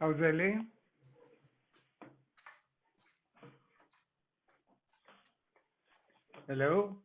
How's Ellie? Hello?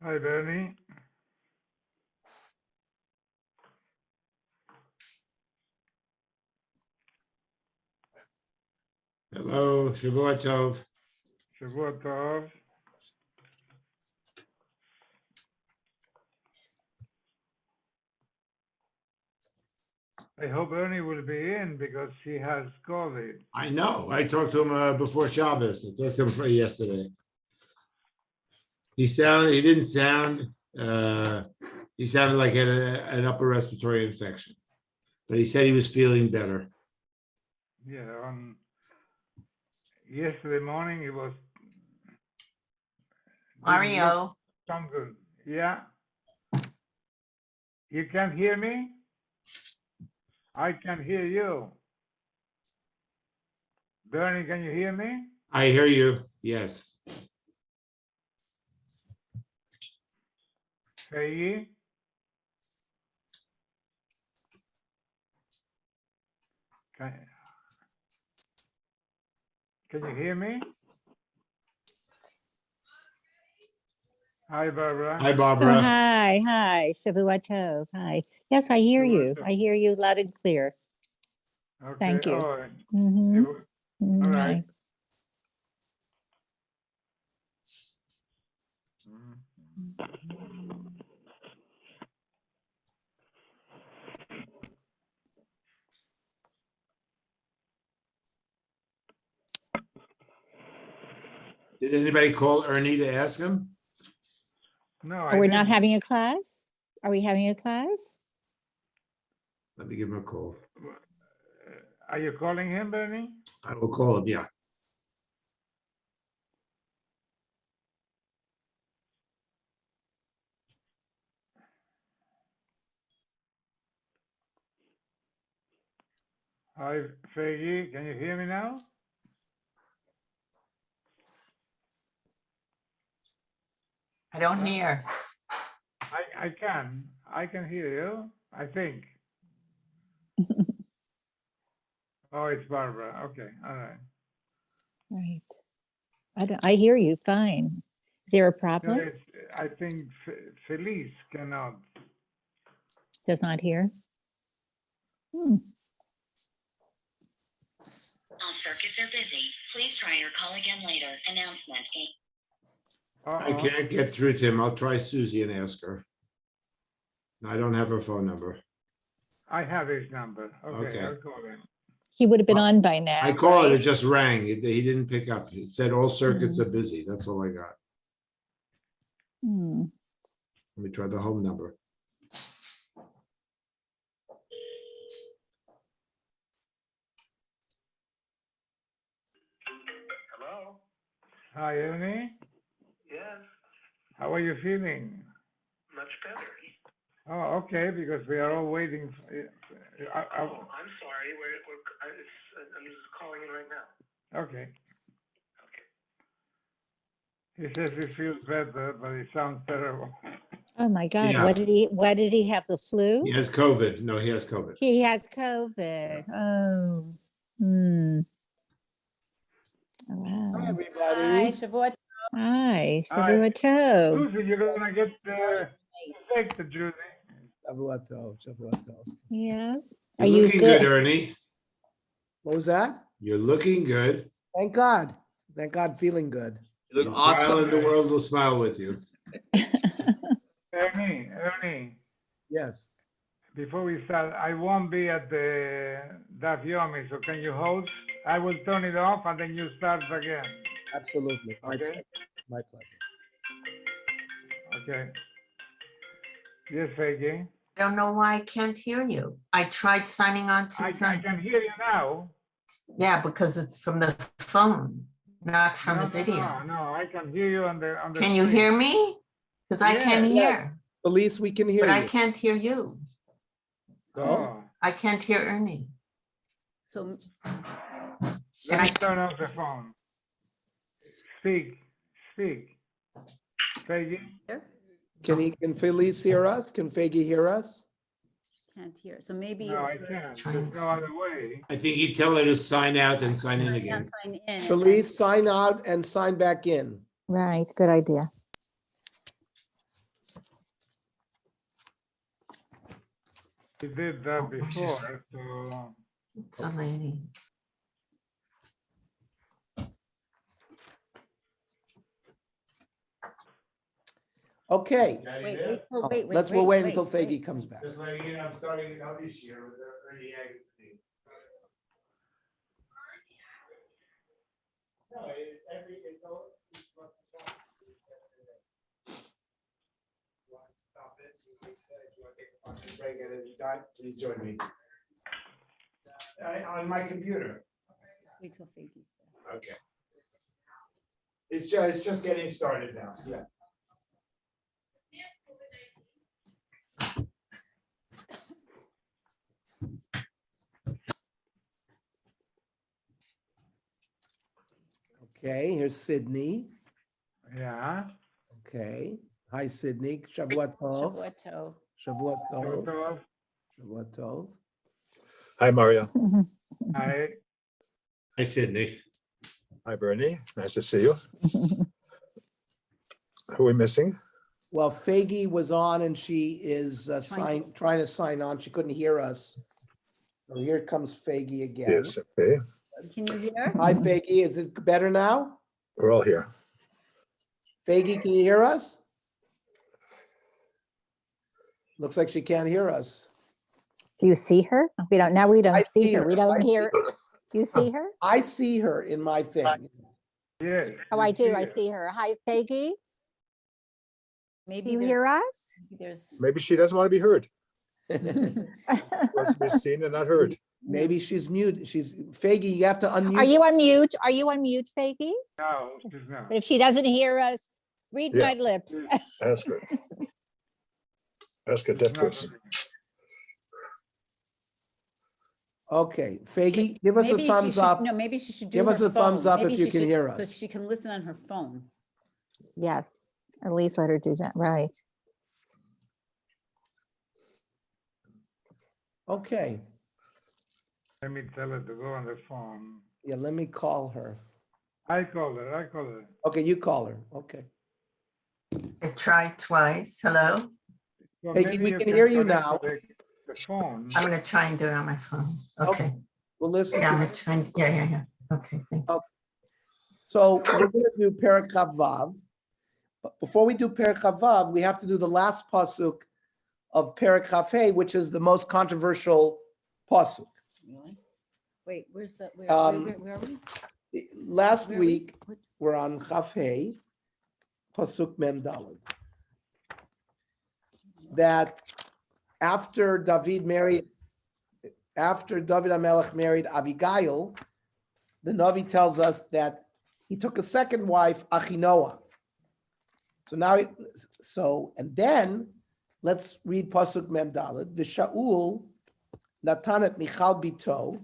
Hi, Bernie. Hello, Shavua Tov. Shavua Tov. I hope Ernie will be in because he has COVID. I know. I talked to him before Shabbos. I talked to him yesterday. He didn't sound, he sounded like he had an upper respiratory infection, but he said he was feeling better. Yeah, on yesterday morning it was Mario, some good. Yeah. You can't hear me? I can hear you. Bernie, can you hear me? I hear you. Yes. Hey. Can you hear me? Hi, Barbara. Hi, Oh, Barbara. hi. Shavua Tov. Hi. Yes, I hear you. Shavua Tov. I hear you loud and clear. Okay. Thank you. Oh, Mhm. all right. Hi. Did anybody call Ernie to ask him? No, Oh, I we're not didn't. having a class? Are we having a class? Let me give him a call. Are you calling him, Bernie? I will call him, yeah. Hi, Faggy, can you hear me now? I don't hear. I can hear you, I think. Oh, it's Barbara, okay, all right. Right. I hear you fine. Is there a So problem? I think Felice cannot. Does not hear? Hmm. All circuits are busy. Please try your call again later. Announcement. I Uh-oh. can't get through to him. I'll try Susie and ask her. I don't have her phone number. I have his number, okay, Okay. I'll call him. He would have been Well, on by now, I called, it right? just rang. He didn't pick up. It said all circuits are busy. That's all I got. Hmm. Let me try the home number. Hello? Hi, Ernie, Yes, how are you feeling? much better. Oh, okay, because we are all waiting. Oh, I'm sorry. I'm just calling in right now. Okay, Okay. he says he feels better, but it sounds terrible. Oh, my God. Yeah. What did he have? The flu? He has COVID. No, he has COVID. He has COVID. Oh. Hmm. Oh, wow. Hi, Hi, everybody. Shavuot. Hi, Hi. Shavua Tov. Susie, you're gonna get infected, Judy. Shavua tov, Shavua tov. Yeah. Are You're you looking good, good? Ernie. What was that? You're looking good. Thank God. Thank God, feeling good. You You look smile awesome. and the world will smile with you. Ernie, Yes, before we start, I won't be at the Daf Yomi, so can you hold? I will turn it off and then you start again, absolutely. My okay? pleasure. My pleasure. Okay. Yes, Faggy. I don't know why I can't hear you. I tried signing on I to turn. can hear you now. Yeah, because it's from the phone, not from the No, video. I can hear you on the Can you screen. hear me? Because I can Yes. hear, Elise, we can hear but I you. can't hear you. No? Oh, I can't hear Ernie. So let I- me turn off the phone. Speak. Faggy? Can Felice hear us? Can Faggy hear us? can't hear. So maybe. No, I can't. There's no other way. I think you tell her to sign out and sign in Yeah, again. sign in and then- Felice, sign out and sign back in. Right, good idea. We did that Oh, it's just- before, so. It's a lady. Okay. Wait, Oh, wait. We'll wait until Faggy comes back. Just letting you know, I'm starting another year with Ernie Agustin. No, it's all. Stop it. You want to take a fucking break at any time, please join me. On my computer. Wait till Faggy's there. Okay. It's just getting started now, yeah. Okay, here's Sydney. Yeah. Okay. Hi, Sydney. Shavua tov. Shavuot tov. Shavua tov. Photo. Shavua tov. Hi, Mario. Hi. Hi, Sydney. Hi, Bernie. Nice to see you. Who are we missing? Well, Faggy was on and she is trying to sign on. She couldn't hear us. So here comes Faggy again. Yes, okay. Can you hear? Hi, Faggy. Is it better now? We're all here. Faggy, can you hear us? Looks like she can't hear us. Do you see her? We don't I see see her. her. We I don't see hear. You see her? I see her in my thing. Yes. Oh, we I do. I it. see her. Hi, Peggy. Do Maybe you hear us? there's. Maybe she doesn't want to be heard. Wants to be seen and not heard. Maybe she's mute. She's Faggy. You have to unmute. Are you on mute? Are you on mute, Peggy? No, she's not. But if she doesn't hear us, read Yeah. my lips. Ask her. Ask a deaf She's not person. Okay, Faggy, give us a Maybe she thumbs should- up. No, maybe she should do Give her us a thumbs phone. up Maybe if you she can should- hear So us. she can listen on her phone. Yes, at least let her do that, right. Okay, Let me tell her to go on the phone. yeah, let me call her. I call her. Okay, you call her, okay. I tried twice. Hello? So Hey, maybe we you can hear you connect now. to the phone. I'm gonna try and do it on my phone. Okay. Well, listen, Yeah, I'm gonna try and, yeah. Okay, thank you. so we're gonna do Perek Vav. But before we do Perek Vav, we have to do the last pasuk of Perek Hey, which is the most controversial pasuk. Really? Wait, where's the, where are we? Last Where are we? week, What- we're on Hey, pasuk Mem Daled. That after David HaMelech married Abigail, the Navi tells us that he took a second wife, Achinoah. So now, and then let's read pasuk Mem Daled. V'Shaul natanet Michal bito,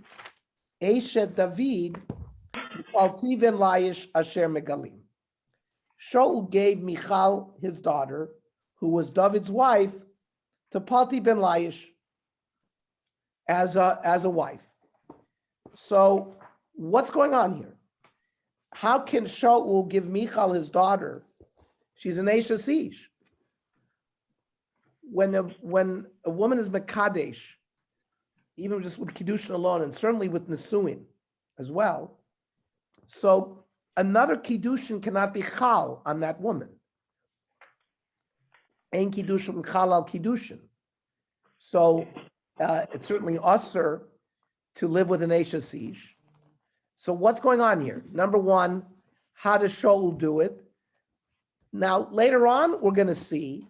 Eshet David, Palti ben Laish asher megalim. Shaul gave Michal his daughter, who was David's wife, to Palti ben Laish as a wife. So what's going on here? How can Shaul give Michal his daughter? She's an Eshes Ish. When a woman is Mekadesh, even just with Kiddushin alone, and certainly with Nesuin as well, so another Kiddushin cannot be Chal on that woman. Ein Kiddushin Chal al Kiddushin. So it's certainly usher to live with an Eshes Ish. So what's going on here? Number one, how does Shaul do it? Now, later on, we're going to see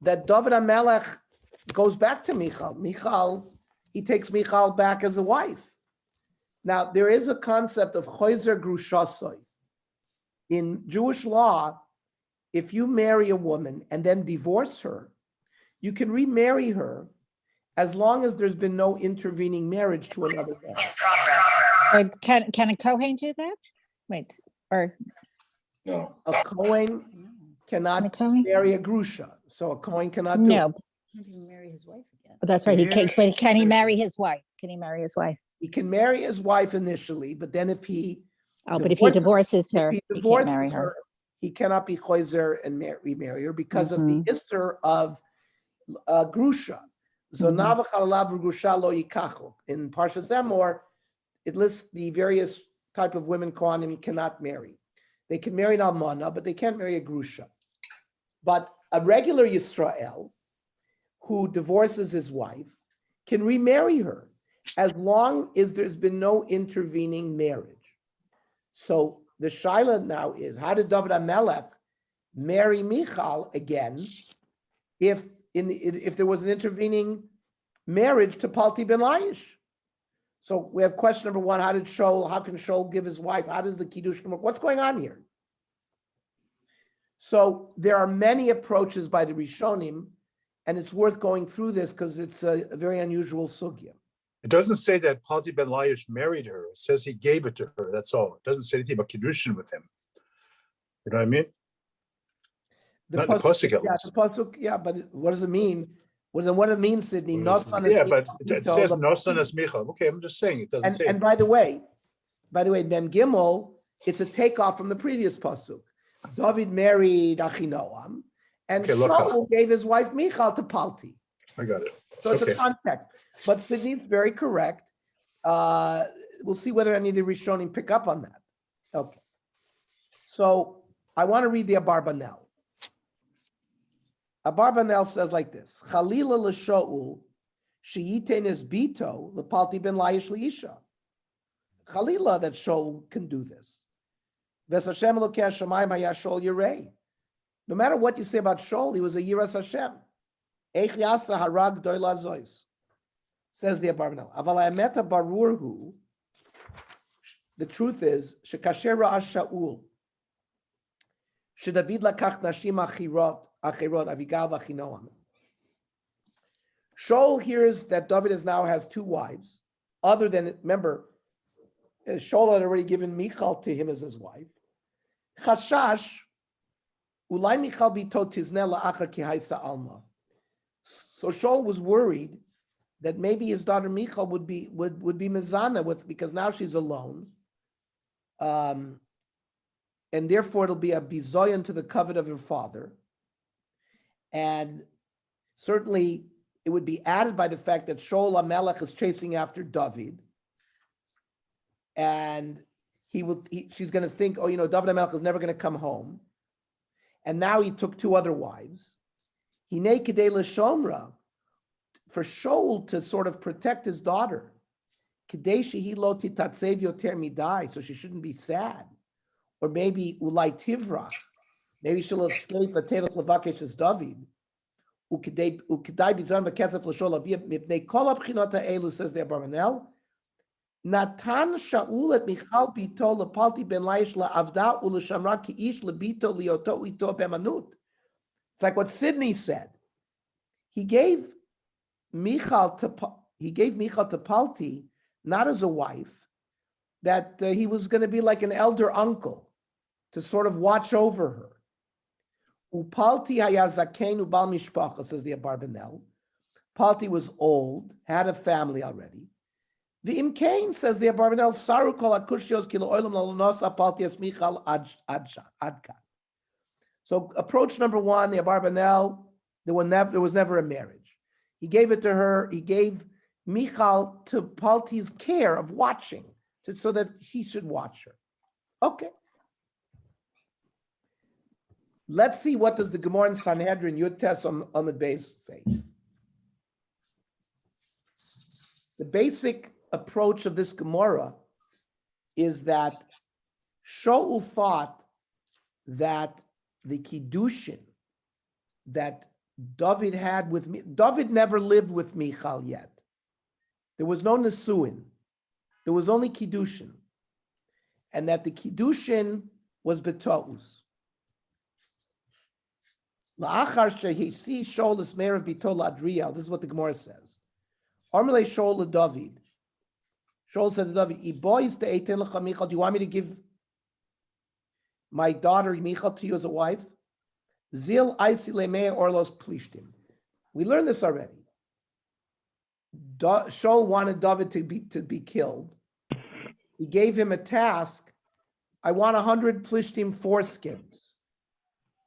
that David HaMelech goes back to Michal. He takes Michal back as a wife. Now, there is a concept of choizer grushasoi. In Jewish law, if you marry a woman and then divorce her, you can remarry her as long as there's been no intervening marriage to another man. Can a Kohen do that? Wait, or A Kohen can a cannot Kohen? marry a grusha, so a Kohen cannot do it. No, Can't even marry his wife again. but that's right. He Yeah. can, but can he marry his wife? Can he marry his wife? He can marry his wife initially, but then if he Oh, but if he divorces her, if he he can't marry divorces her. her, he cannot be choizer and remarry her because of the isser of grusha. Zonav v'chalalav v'grusha lo yikachu. In Parshas Emor, it lists the various type of women Kohanim cannot marry. They can marry an almana, but they can't marry a grusha. But a regular Yisrael who divorces his wife can remarry her as long as there's been no intervening marriage. So the shaila now is, how did David HaMelech marry Michal again if there was an intervening marriage to Palti ben Laish? So we have question number one, how can Shaul give his wife? How does the Kiddush work? What's going on here? So there are many approaches by the Rishonim, and it's worth going through this because it's a very unusual sugya. It doesn't say that Palti ben Laish married her. It says he gave it to her. That's all. It doesn't say anything about Kiddushin with him. You know what I mean? Not the pasuk at least. The pasuk, yeah, but what does it mean? What does it mean, Sidney? Yeah, but it says no son as Michal. Okay, I'm just saying it doesn't say. And by the way, Mem Gimel, it's a takeoff from the previous pasuk. David married Achinoam, and Shaul gave his wife Michal to Palti. I got it. So it's a context. But Sidney's very correct. We'll see whether any of the Rishonim pick up on that. Okay. So I want to read the Abarbanel. Abarbanel says like this: Chalila l'Shaul she'yitein es bito lepalti ben Laish liisha. Chalila that Shaul can do this. Ves Hashem elokei hashamayim haya Shaul yirei. No matter what you say about Shaul, he was a yiras Hashem. Eich yasa harag doila zois. Says the Abarbanel. Aval ha'emeta barurhu. The truth is shekasher ra'a Shaul. David lakach nashim achirot Avigal v'Achinoam. Shaul hears that David now has two wives, other than, remember, Shaul had already given Michal to him as his wife. Chashash, ulai Michal bito tizneh la'achar ki haisa alma. So Shaul was worried that maybe his daughter Michal would be mezana with, because now she's alone, and therefore it'll be a bizoyan to the covet of her father, and certainly it would be added by the fact that Shaul HaMelech is chasing after David, and she's going to think, oh, David HaMelech is never going to come home, and now he took two other wives. Hinei kedei l'shomra, for Shaul to sort of protect his daughter, kedei shehi lo titatzev yoter midai, so she shouldn't be sad, or maybe ulai tivrach, maybe she'll escape a telech levakesh as David. Ukedai bizon v'kesef l'shol aviyah mipnei kol abchinot ha'elu, says the Abarbanel. Natan Shaul et Michal bito lepalti ben Laish la'avda u'l'shamra ki'ish lebito lioto ito bemanut. It's like what Sidney said. He gave Michal to Palti not as a wife, that he was going to be like an elder uncle to sort of watch over her. Upalti hayazaken ubal mishpacha, says the Abarbanel. Palti was old, had a family already. The Imkain, says the Abarbanel, saru kol akushios kilo oilam lalonos apalti es Michal adkan. So approach number one, the Abarbanel, there was never a marriage. He gave it to her. He gave Michal to Palti's care of watching, so that he should watch her. Okay. Let's see, what does the Gemara in Sanhedrin Yud Tes on the base say. The basic approach of this Gemara is that Shaul thought that the Kiddushin that David had with me, David never lived with Michal yet. There was no Nesuin. There was only Kiddushin. And that the Kiddushin was Beto'us. La'achar shehi Shaul is mayor of Bitol Adriel. This is what the Gemara says. Armele Shaul David. Shaul said to David, "Ibois de eitin lecha Michal. Do you want me to give my daughter Michal to you as a wife?" Zil Aisi Lemei Orlos Plishtim. We learned this already. Shaul wanted David to be killed. He gave him a task. I want 100 Plishtim foreskins.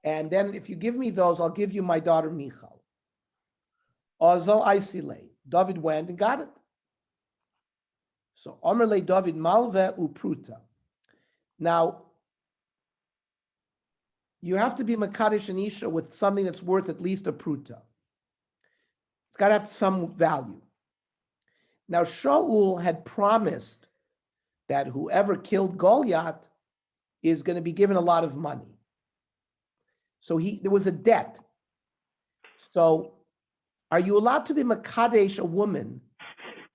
And then if you give me those, I'll give you my daughter Michal. Ozal Aisile. David went and got it. So Omerle David Malve Upruta. Now, you have to be Makadish and Isha with something that's worth at least a pruta. It's got to have some value. Now, Shaul had promised that whoever killed Goliath is going to be given a lot of money. So there was a debt. So are you allowed to be Makadesh, a woman,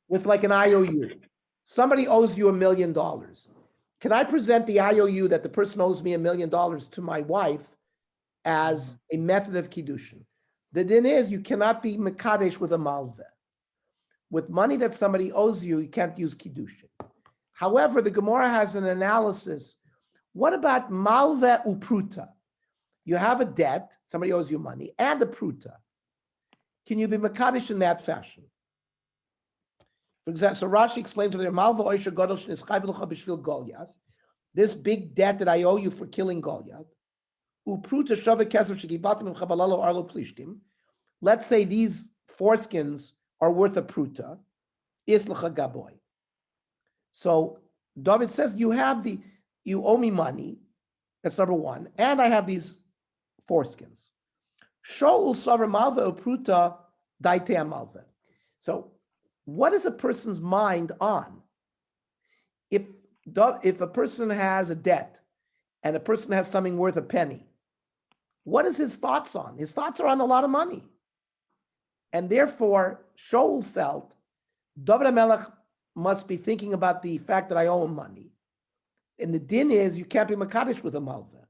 with like an IOU? Somebody owes you $1 million. Can I present the IOU that the person owes me $1 million to my wife as a method of Kiddushin? The din is you cannot be Mekadesh with a malveh. With money that somebody owes you, you can't use Kiddushin. However, the Gemara has an analysis. What about malveh upruta? You have a debt, somebody owes you money, and a pruta. Can you be Mekadesh in that fashion? For example, so Rashi explains to them, this big debt that I owe you for killing Goliath. Let's say these foreskins are worth a pruta. So David says, you owe me money. That's number one. And I have these foreskins. Shaul savar malva pruta daitea malva. So what is a person's mind on? If a person has a debt and a person has something worth a penny, what is his thoughts on? His thoughts are on a lot of money. And therefore, Shaul felt David HaMelech must be thinking about the fact that I owe him money. And the din is you can't be Makadesh with a malva.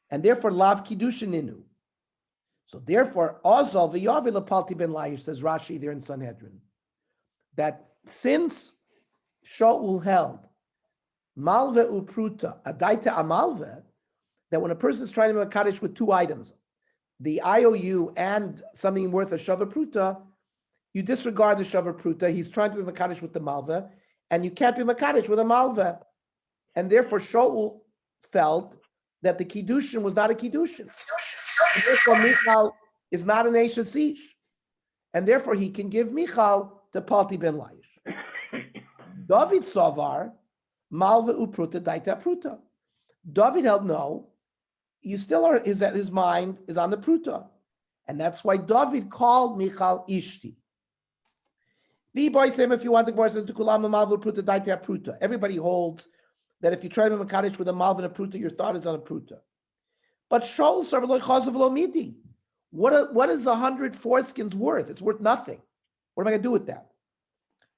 And therefore, lav kiddushin inu. So therefore, Ozal v'yavi lepalti ben Laish, says Rashi there in Sanhedrin. that since Shaul held malve upruta adaita amalve, that when a person is trying to make Kaddish with two items, the IOU and something worth a shava pruta, you disregard the shava pruta. He's trying to be Makadish with the malva, and you can't be Makadish with a malva. And therefore, Shaul felt that the Kiddushin was not a Kiddushin. And therefore, Michal is not an Eishes Ish. And therefore, he can give Michal to Palti ben Laish. David Savar, malva upruta daita pruta. David held no. You still are, his mind is on the pruta. And that's why David called Michal Ishti. If you want the says to Kulam Malva Pruta Daita Pruta. Everybody holds that if you try to make Kaddish with a Malva and a Pruta, your thought is on a Pruta. But Shaul served lo chazav lo midi. What is 100 foreskins worth? It's worth nothing. What am I going to do with that?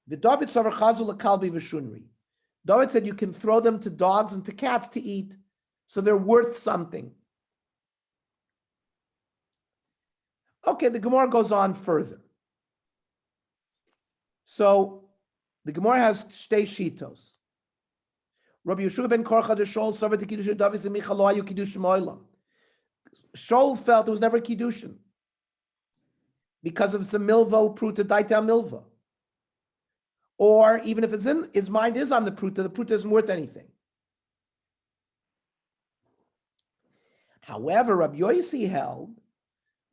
The David savar chazu lekalbi v'shunri. David said you can throw them to dogs and to cats to eat, so they're worth something. Okay, the Gemara goes on further. So the Gemara has shtei shitos. Rabbi Yeshua ben Korcha de Shaul served the Kiddushin David and Michal lo hayu Kiddushin ma'olam. Shaul felt there was never Kiddushin because of the milva pruta daita milva. Or even if it's in his mind is on the pruta isn't worth anything. However, Rabbi Yossi held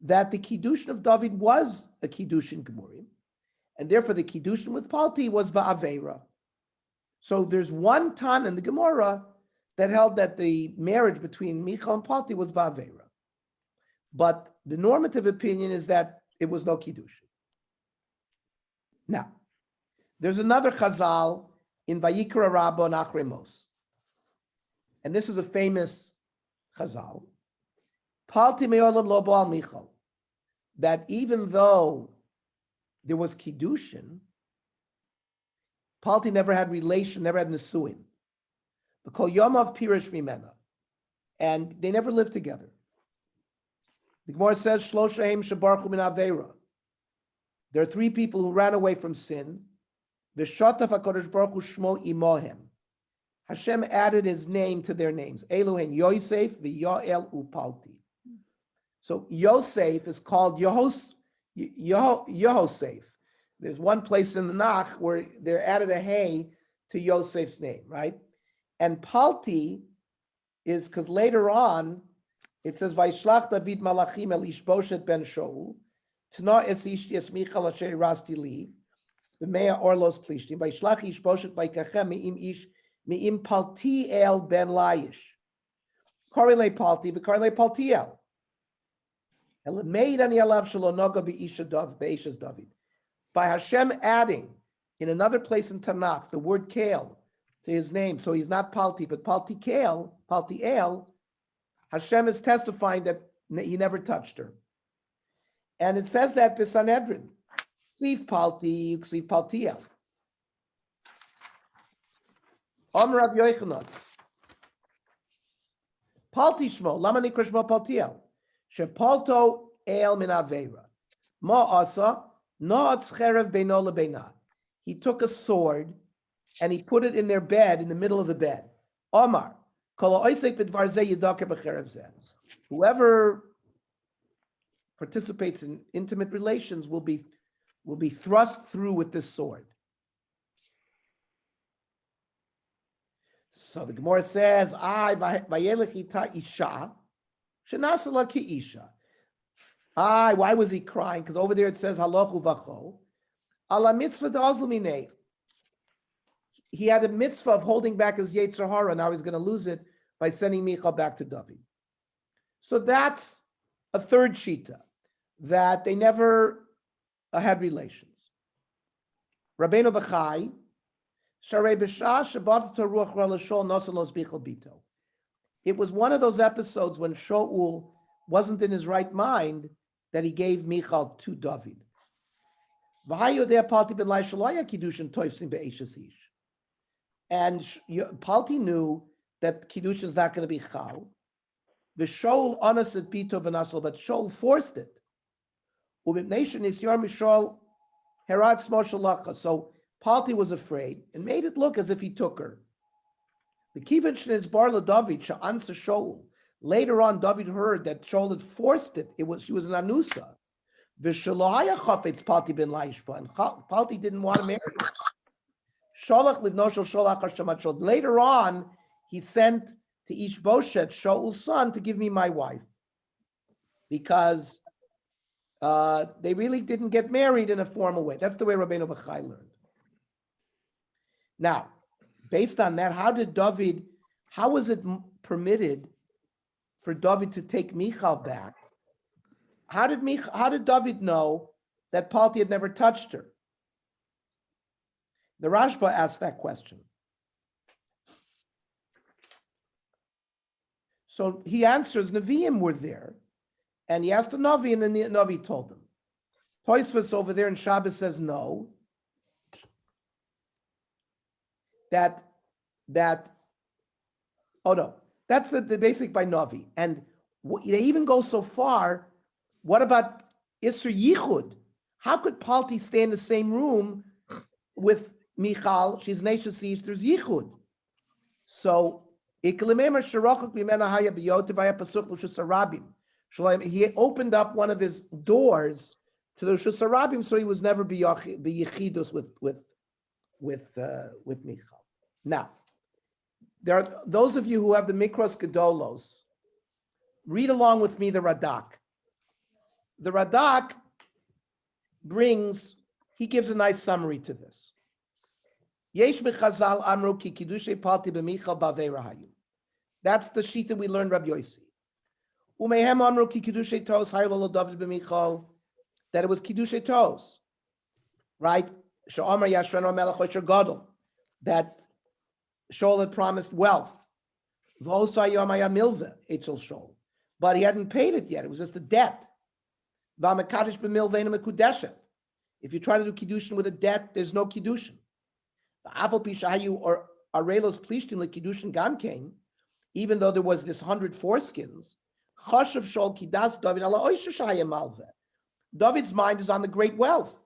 that the Kiddushin of David was a Kiddushin Gemurim, and therefore the Kiddushin with Palti was Ba'avera. So there's one ton in the Gemara that held that the marriage between Michal and Palti was Ba'avera. But the normative opinion is that it was no Kiddushin. Now, there's another Chazal in Vayikra Rabba and Achrei Mos. And this is a famous Chazal. Palti me'olam lo ba'al Michal. That even though there was Kiddushin, Palti never had relation, never had Nesuin. The Kol Yomav Pirish Mimena. And they never lived together. The Gemara says, Shloshaim Shabarchu Min Aveira. There are three people who ran away from sin. V'shataf HaKadosh Baruch Hu Shmo Imohem. Hashem added his name to their names. Elohen Yosef v'Yoel Upalti. So Yosef is called Yehosef. There's one place in the Nach where they added a hey to Yosef's name, right? And Palti is because later on it says Vaishlach David Malachim El Ishboshet ben Shaul Tna es Ishti es Michal Asher Rasti Li B'Mea Orlos Plishtim Vaishlach Ishboshet Vaikachem Me'im Ish Me'im Palti El ben Laish Korele Palti v'Korele Paltiel. By Hashem adding in another place in Tanakh the word Kael to his name, so he's not Palti, but Palti Kael, Palti El, Hashem is testifying that he never touched her. And it says that B'Sanedrin, Ksiv Palti, Ksiv Paltiel. Omer Rav Yochanan, Palti Shmo, Lama Nikra Shmo Paltiel. Shepalto el min avera. Ma asa na'atz cherev beino lebeina. He took a sword and he put it in their bed, in the middle of the bed. Omar, kol ha'oisek b'dvar zeh yidaker b'cherev zeh. Whoever participates in intimate relations will be thrust through with this sword. So the Gemara says, "I vayelech ita isha." Why was he crying? Because over there it says halochu vacho. Ala mitzvah da'azluminei. He had a mitzvah of holding back his Yetzer Hara. Now he's going to lose it by sending Michal back to David. So that's a third shita, that they never had relations. Rabbeinu Bachai, Sharei b'shah shabat ruach ra l'shol nosan los bichal bito. It was one of those episodes when Shaul wasn't in his right mind that he gave Michal to David. And Palti knew that Kiddushin is not going to be Chal. The Shaul honest at Bito v'nasal, but Shaul forced it. Herat Smoshalacha. So Palti was afraid and made it look as if he took her. The Kivin is Barla David, Sha'ansa Shaul. Later on, David heard that Shaul had forced it. She was an Anusa. V'shalohaya chafetz Palti ben Laishpa, and Palti didn't want to marry her. Sholach livnoshel sholach hashamat shol. Later on, he sent to Ishboshet, Shaul's son, to give me my wife, because they really didn't get married in a formal way. That's the way Rabbeinu Bachai learned. Now, based on that, how was it permitted for David to take Michal back? How did David know that Palti had never touched her? The Rashba asked that question. So he answers, Nevi'im were there, and he asked the Navi, and then the Navi told him. Tosfos over there in Shabbos says no. That's the basic by Navi. And they even go so far, what about Isser Yichud? How could Palti stay in the same room with Michal? She's Neshasish, there's Yichud. So, he opened up one of his doors to the Rosh Hashanah, so he was never b'yichidus with Michal. Now, there are those of you who have the Mikros Gedolos. Read along with me the Radak. The Radak he gives a nice summary to this. Yesh b'chazal amru ki kiddushay palti b'michal bavei rahayu. That's the sheet that we learned Rabbi Yossi. Umehem amru ki kiddushay tos haylo David b'michal, that it was kiddushay tos, right? She'amar yashrano melech osher gadol, that Shaul had promised wealth. V'osa yom haya milveh etzel Shaul, but he hadn't paid it yet. It was just a debt. V'amekadosh b'milveinu mekudeshet. If you try to do kiddushin with a debt, there's no kiddushin. Afal pishahayu or arelos plishtim lekiddushin gamkein, even though there was this 100 foreskins. Chashav Shaul kidas David ala oisha shaya malveh. David's mind is on the great wealth.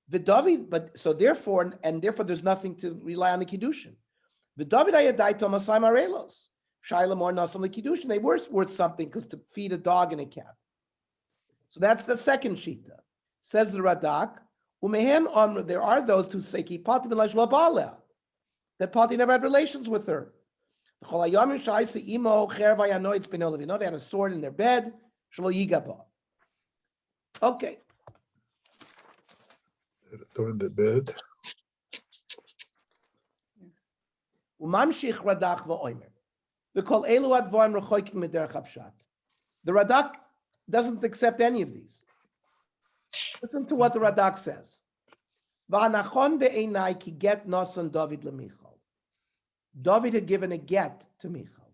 The David, but so therefore, there's nothing to rely on the kiddushin. The David ayadai tomasai arelos shayla more nasam lekiddushin. They were worth something because to feed a dog and a cat. So that's the second shita. Says the Radak, Umehem there are those who say that Palti never had relations with her. They had a sword in their bed. Okay. Throw in the bed. The Radak doesn't accept any of these. Listen to what the Radak says. David had given a get to Michal.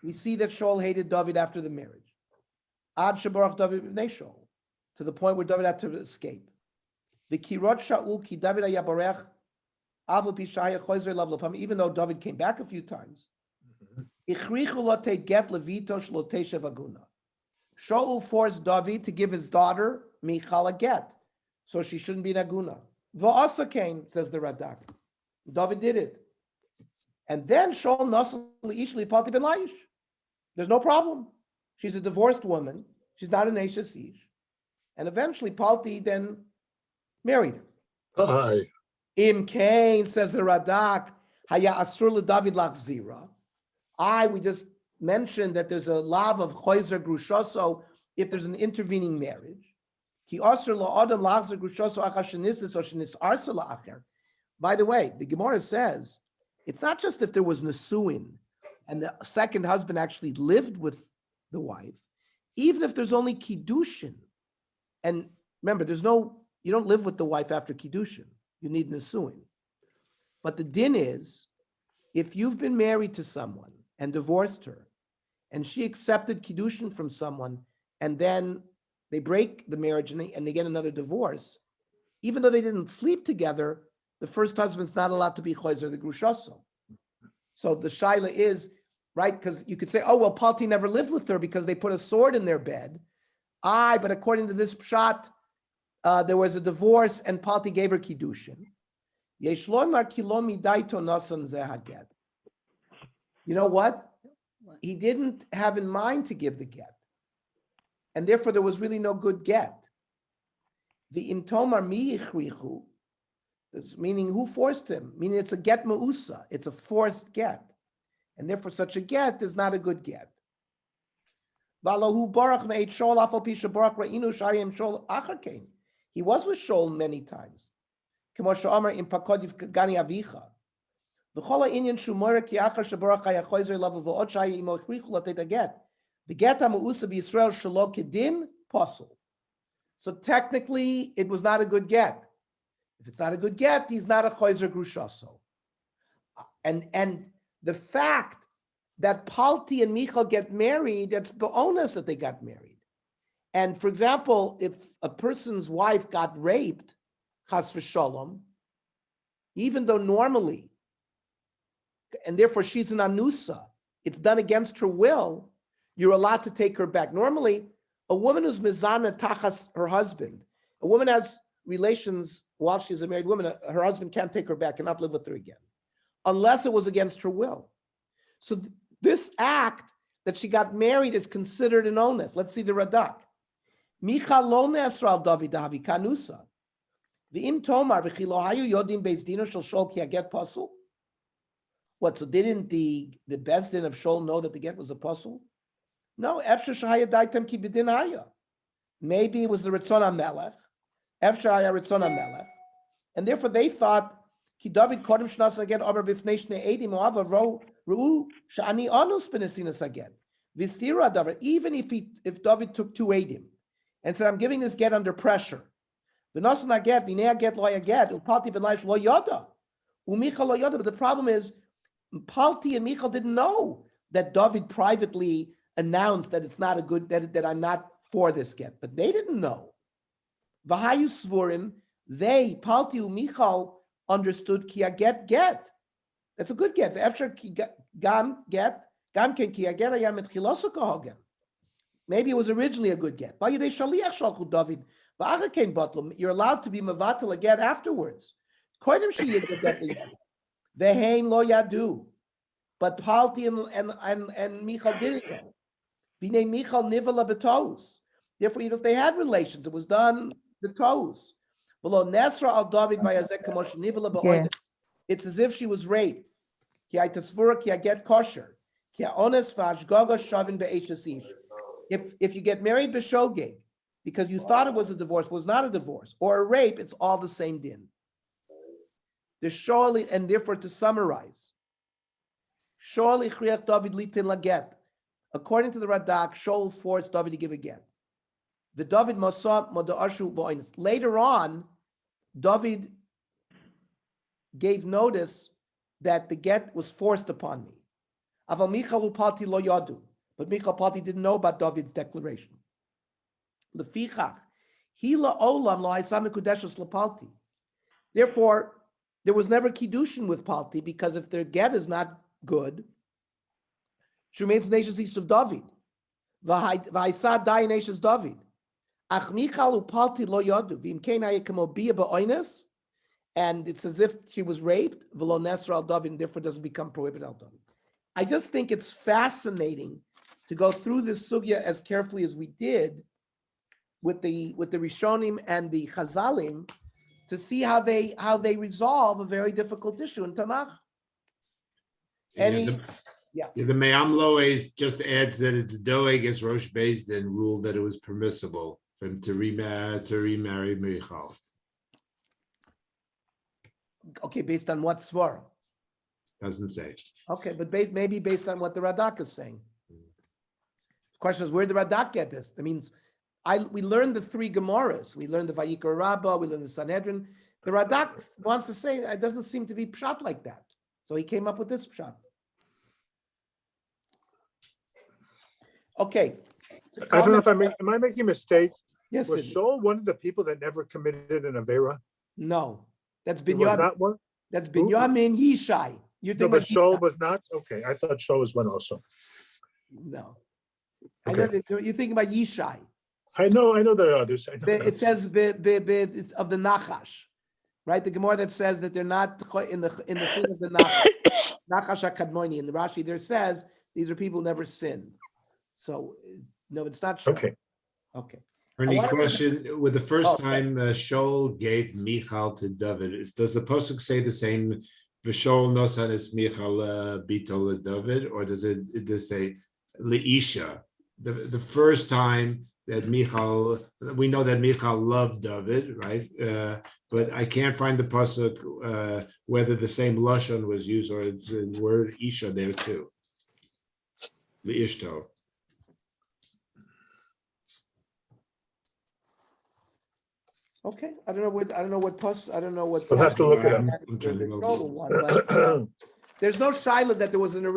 We see that Shaul hated David after the marriage. Ad shebarach David b'nei Shaul, to the point where David had to escape. The kirot Shaul ki David hayabarech avu pishaya choizer lav lopam. Even though David came back a few times, ichrichu lo get levito shlo teshev aguna. Shaul forced David to give his daughter Michal a get, so she shouldn't be an aguna. Va'asa came, says the Radak. David did it, and then Shaul nasal ishli Palti ben Laish. There's no problem. She's a divorced woman. She's not an Eishes Ish. And eventually Palti then married her. Hi. Im Kain, says the Radak, Haya Asur David Lachzira. We just mentioned that there's a lav of Choizer Grushoso if there's an intervening marriage. Ki Asur La'adam Lachzer Grushoso Achashinisis or Shinis Arsa La'acher. By the way, the Gemara says it's not just if there was Nesuin and the second husband actually lived with the wife, even if there's only Kiddushin. And remember, you don't live with the wife after Kiddushin. You need Nesuin. But the din is, if you've been married to someone and divorced her, and she accepted Kiddushin from someone, and then they break the marriage and they get another divorce, even though they didn't sleep together, the first husband's not allowed to be Choizer the Grushoso. So the Shaila is, right, because you could say, oh, well, Palti never lived with her because they put a sword in their bed. But according to this pshat, there was a divorce and Palti gave her kiddushin. Yesh loymar ki lo midaito nasan zeh haget. You know what? What? He didn't have in mind to give the get. And therefore, there was really no good get. The imtomar mi yichrichu, meaning who forced him? Meaning it's a get ma'usa. It's a forced get. And therefore, such a get is not a good get. He was with Shaul many times. So technically, it was not a good get. If it's not a good get, he's not a choizer grushaso. And the fact that Palti and Michal get married, it's bonus that they got married. And for example, if a person's wife got raped, chas v'sholom, even though normally, and therefore she's an anusa, it's done against her will, you're allowed to take her back. Normally, a woman who's mizana tachas her husband, a woman has relations while she's a married woman, her husband can't take her back, cannot live with her again, unless it was against her will. So this act that she got married is considered an onus. Let's see the Radak. Michal lo ne'asra al David havi kanusa. V'im tomar v'chi lo hayu yodim beis dino shel Shol ki haget pasul. What, so didn't the Beis Din of Shol know that the get was a pasul? No, efshar shahaya daitem ki b'din haya. Maybe it was the Ritzon HaMelech. Efshar haya Ritzon HaMelech. And therefore they thought, ki David kodem shnas again over b'fnei shnei edim oava ru'u shani anus b'nesinas again. V'stira davar, even if David took 2 edim and said, I'm giving this get under pressure. V'nasan haget, v'nei haget lo haget, u'palti ben laish lo yada. U'michal lo yada. But the problem is, Palti and Michal didn't know that David privately announced that it's not a good, that I'm not for this get, but they didn't know. V'hayu svorim, they, Palti and Michal, understood ki get. That's a good get. After ki gam get, gam ken ki get ayam et chilosu kahogen. Maybe it was originally a good get. You're allowed to be mevatel a get afterwards. Veheim lo yadu, but Palti and Michal didn't know. V'nei Michal nivala betos. Therefore, even if they had relations, it was done betos. Below Nesra al David vayazek kamosh nivala beoines. It's as if she was raped. Ki aitasvura ki get kosher. Ki ones v'ashgaga shavin be'eshasish. If you get married b'shogeg because you thought it was a divorce, was not a divorce, or a rape, it's all the same din. The surely, and therefore to summarize, surely chriach David litin laget. According to the Radak, Shaul forced David to give a get. The David Masa Modarshu Boinus. Later on, David gave notice that the get was forced upon me. Aval Michal Palti lo yadu. But Michal Palti didn't know about David's declaration. Lefichach, hila olam lo haisam mekudeshus lepalti. Therefore, there was never kiddushin with Palti, because if their get is not good, Shumetz nations east of David. V'haisa dai nations David. Ach Michal upalti lo yodu. V'imkein hayekamo bia ba'oines. And it's as if she was raped. V'lo nesra al David, and therefore doesn't become prohibited al David. I just think it's fascinating to go through this sugya as carefully as we did with the Rishonim and the Chazalim, to see how they resolve a very difficult issue in Tanakh. The Me'amlo just adds that it's Doeg as Rosh Beis Din ruled that it was permissible for him to remarry Michal. Okay, based on what svar? Doesn't say. Okay, but maybe based on what the Radak is saying. The question is, where did the Radak get this? I mean, we learned the 3 Gemaras. We learned the Vayikra Rabbah, we learned the Sanhedrin. The Radak wants to say it doesn't seem to be pshat like that. So he came up with this pshat. Okay. I don't know if am I making a mistake? Yes, Was Sidney. Shaul one of the people that never committed an Avera? No, that's He was Binyamin. not one? That's Binyamin Yishai. You're No, thinking but about Shaul Yishai. was not? Okay, I thought Shaul was one also. No. Okay. You're thinking about Yishai. I know there are others. I know It others. says it's of the Nachash, right? The Gemara that says that they're not in the thing of the Nachash HaKadmoni. In the Rashi there says these are people who never sinned. So no, it's not true. Okay. Okay. Any wanna- question, with the Oh, first okay. time Shaul gave Michal to David, does the Pasuk say the same, V'Shaul nosan es Michal bito David, or does it say Leisha? The first time that Michal, we know that Michal loved David, right? But I can't find the Pasuk whether the same Lashon was used or it's the word Isha there too. Leishto. Okay, I don't know what We'll have to look it up. I'm trying to the go. total one, but there's no shiloh that there was there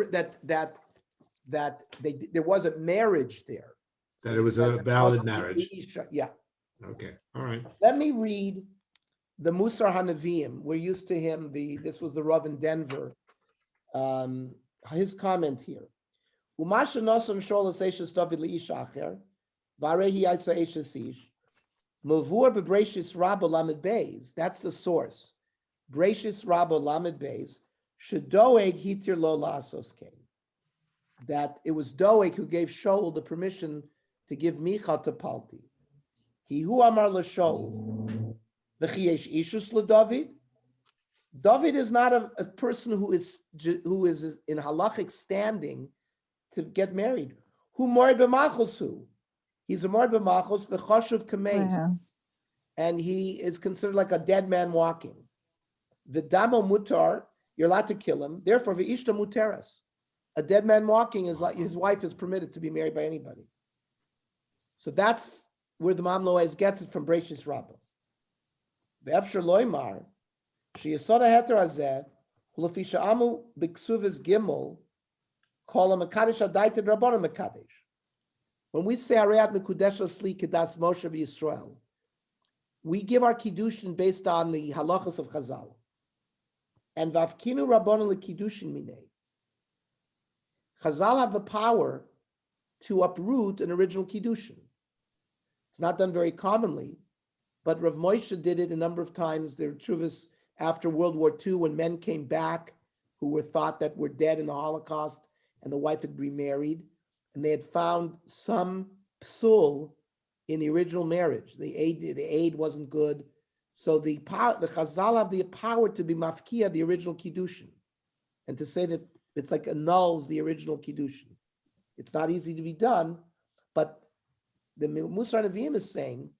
was a marriage there. That it was a valid marriage. Yeah. Okay, all right. Let me read the Musar Hanavim. We're used to him. This was the Rav in Denver. His comment here. Umasha noson shol eseshes David leish acher, varehi isa eshes ish. Mavur bebreshis Rabba Lamed Beis. That's the source. Breshis Rabba Lamed Beis. Shedoeg hitir lo lasos kein. That it was Doeg who gave Shaul the permission to give Michal to Palti. Ki hu amar l'Shaul. V'chi yesh ishus l'David. David is not a person who is in halachic standing to get married. Hu mor b'machos. He's a mor b'machos v'chashuv kameis. Wow. And he is considered like a dead man walking. The damo mutar, you're allowed to kill him. Therefore, v'ishta muteras. A dead man walking is like his wife is permitted to be married by anybody. So that's where the Mam Loez gets it from Breshis Rabbah. Ve'efshar loymar, she'yesod ha'heter hazeh, u'lefi she'amu b'ksuvis gimel, kol ha'mekadesh adaited rabbanon mekadesh. When we say Arayat Mekudesh Asli Kedas Moshe v'Yisrael, we give our kiddushin based on the halachas of Chazal. And v'afkinu rabbanon lekiddushin minei. Chazal have the power to uproot an original kiddushin. It's not done very commonly, but Rav Moshe did it a number of times. There were truvas after World War II when men came back who were thought that were dead in the Holocaust and the wife had remarried, and they had found some psul in the original marriage. The aid wasn't good. So the Chazal have the power to be mafkia, the original kiddushin, and to say that it's like annuls the original kiddushin. It's not easy to be done, but the Musar Nevi'im is saying,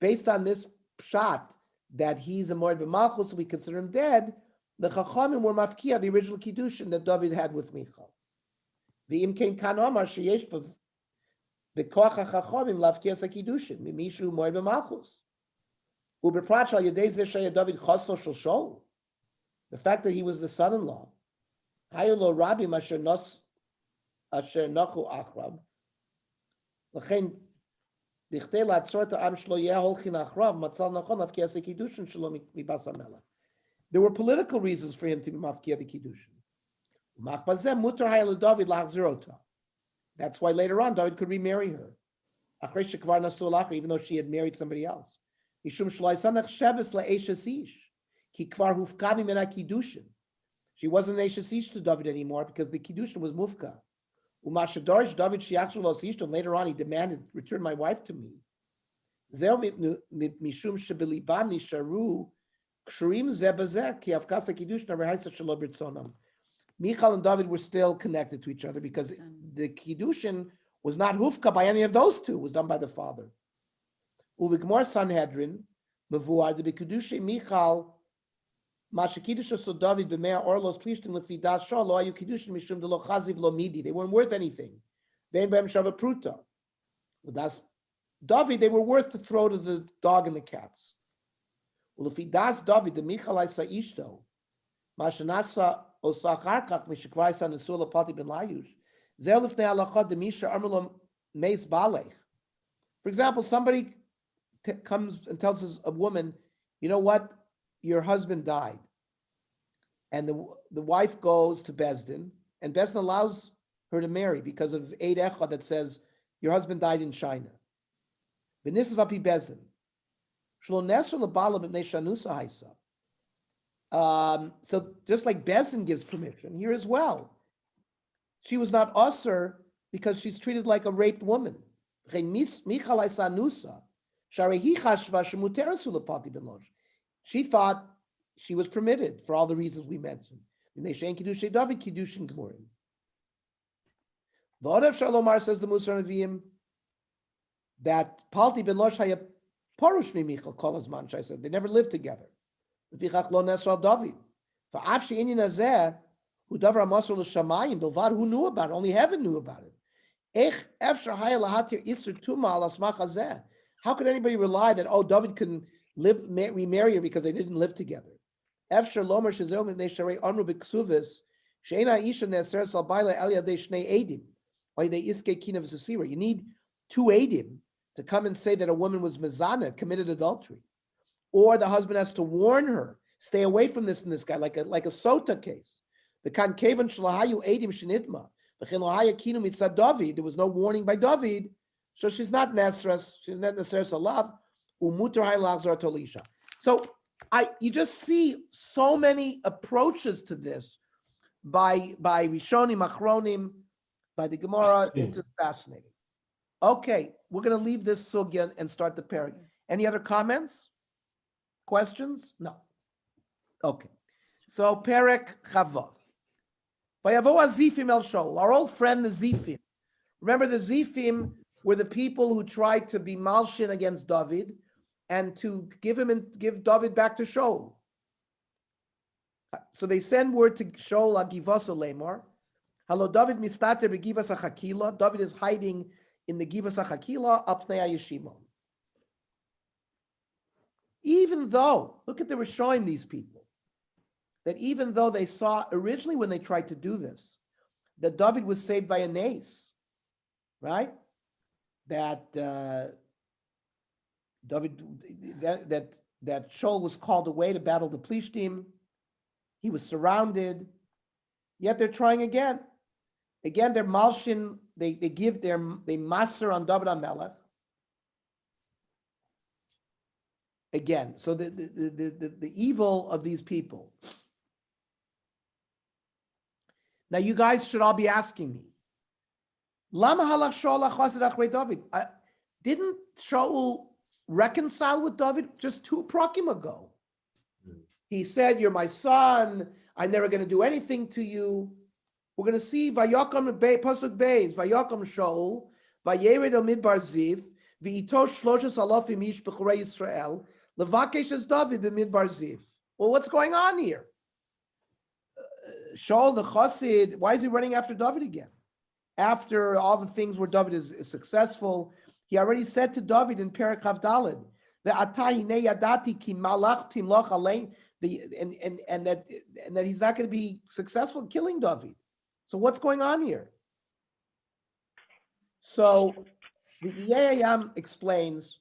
based on this shot that he's a Moed B'Malchus, so we consider him dead, the Chachamim were mafkia, the original kiddushin that David had with Michal. The Imkein Kan Omar sheyesh b'koach hachachamim lavkias hakiddushin mimishu Moed B'Malchus. Uberprat shal yedei zeh sheyeh David chosno shel Shaul. The fact that he was the son-in-law. Hayu lo rabim asher nachu achrab. L'chein b'chtei la'atzor ta'am shlo yeh holchin achrav matzal nachon lavkias hakiddushin shelo mibas hamelech. There were political reasons for him to be mafkia the kiddushin. That's why later on David could remarry her, even though she had married somebody else. She wasn't an Eshes Ish to David anymore because the Kiddushin was Mufka. And later on he demanded, return my wife to me. Michal and David were still connected to each other because the Kiddushin was not Hufka by any of those two, it was done by the father. Uvikmor Sanhedrin, Mevuar, the Kiddushin Michal, Mashakidusha so David b'mea orlos plishtim lefidas shah lo ayu Kiddushin mishum de lo chaziv lo midi. They weren't worth anything. Vein b'hem shava pruta. That's David, they were worth to throw to the dog and the cats. Ulefidas David, the Michal Isa Ishto, Mashanasa Osacharkach Mishakvaisa Nesula Pati ben Layush. Zelifne alachad the Misha Armelom Meis Balech. For example, somebody comes and tells a woman, you know what, your husband died. And the wife goes to Bezdin, and Bezdin allows her to marry because of Eid Echad that says, your husband died in China. V'nisas al pi bezdin. Shlo nesr lebala b'nei shanusa haisa. So just like Bezdin gives permission here as well, she was not usher because she's treated like a raped woman. She thought she was permitted for all the reasons we mentioned. V'odev Shalomar, says the Musar Nevi'im, that Palti ben Losh haya parush mimichal kol hazman. I said they never lived together. V'fichach lo nesra David. V'af she'inyan hazeh hu davar amasur l'shamayim bilvad, who knew about it? Only heaven knew about it. Ech efshar haya lahatir isur tuma al asmach hazeh. How could anybody rely that, oh, David can remarry her because they didn't live together? Efshar lomer shezeu mipnei sharei anu b'ksuvis she'ena isha neser sal baila el yadei shnei edim. Why they iske kinav sasira? You need two edim to come and say that a woman was mezana, committed adultery, or the husband has to warn her, stay away from this and this guy, like a sota case. The kan kevan shalahayu edim shenitma v'chen lahaya kinu mitzad David. There was no warning by David, so she's not nesras. She's not nesras alav umutar haylachzar tolisha. So you just see so many approaches to this by Rishonim, Achronim, by the Gemara. It's just fascinating. Okay, we're going to leave this sugya and start the parak. Any other comments? Questions? No. Okay. So parak Chavav. Vayavo Azifim El Shaul, our old friend the Zifim. Remember, the Zifim were the people who tried to be malshin against David and to give David back to Shaul. So they send word to Shaul Agivasa Lemor. Hello, David mistater begivas achakila. David is hiding in the givas achakila apnei yeshimon. Even though, look at the Rishonim, these people, that even though they saw originally when they tried to do this, that David was saved by a nace, right? That that Shaul was called away to battle the Plishtim. He was surrounded. Yet they're trying again. Again, they're malshin. They master on David HaMelech. Again, so the evil of these people. Now, you guys should all be asking me, Lama halach Shaul achased achrei David? Didn't Shaul reconcile with David just 2 prakim ago? He said, "You're my son. I'm never going to do anything to you." We're going to see Vayakam Pasuk Beis, Vayakam Shaul, Vayered el Midbar Ziv, V'ito 3,000 ish b'chorei Yisrael, Levakesh es David b'Midbar Ziv. Well, what's going on here? Shaul the Chassid, why is he running after David again? After all the things where David is successful, he already said to David in Perek Chav Daled, "Ve'ata hinei yadati ki malach timloch alein," and that he's not going to be successful in killing David. So what's going on here? So the Yeyayam explains,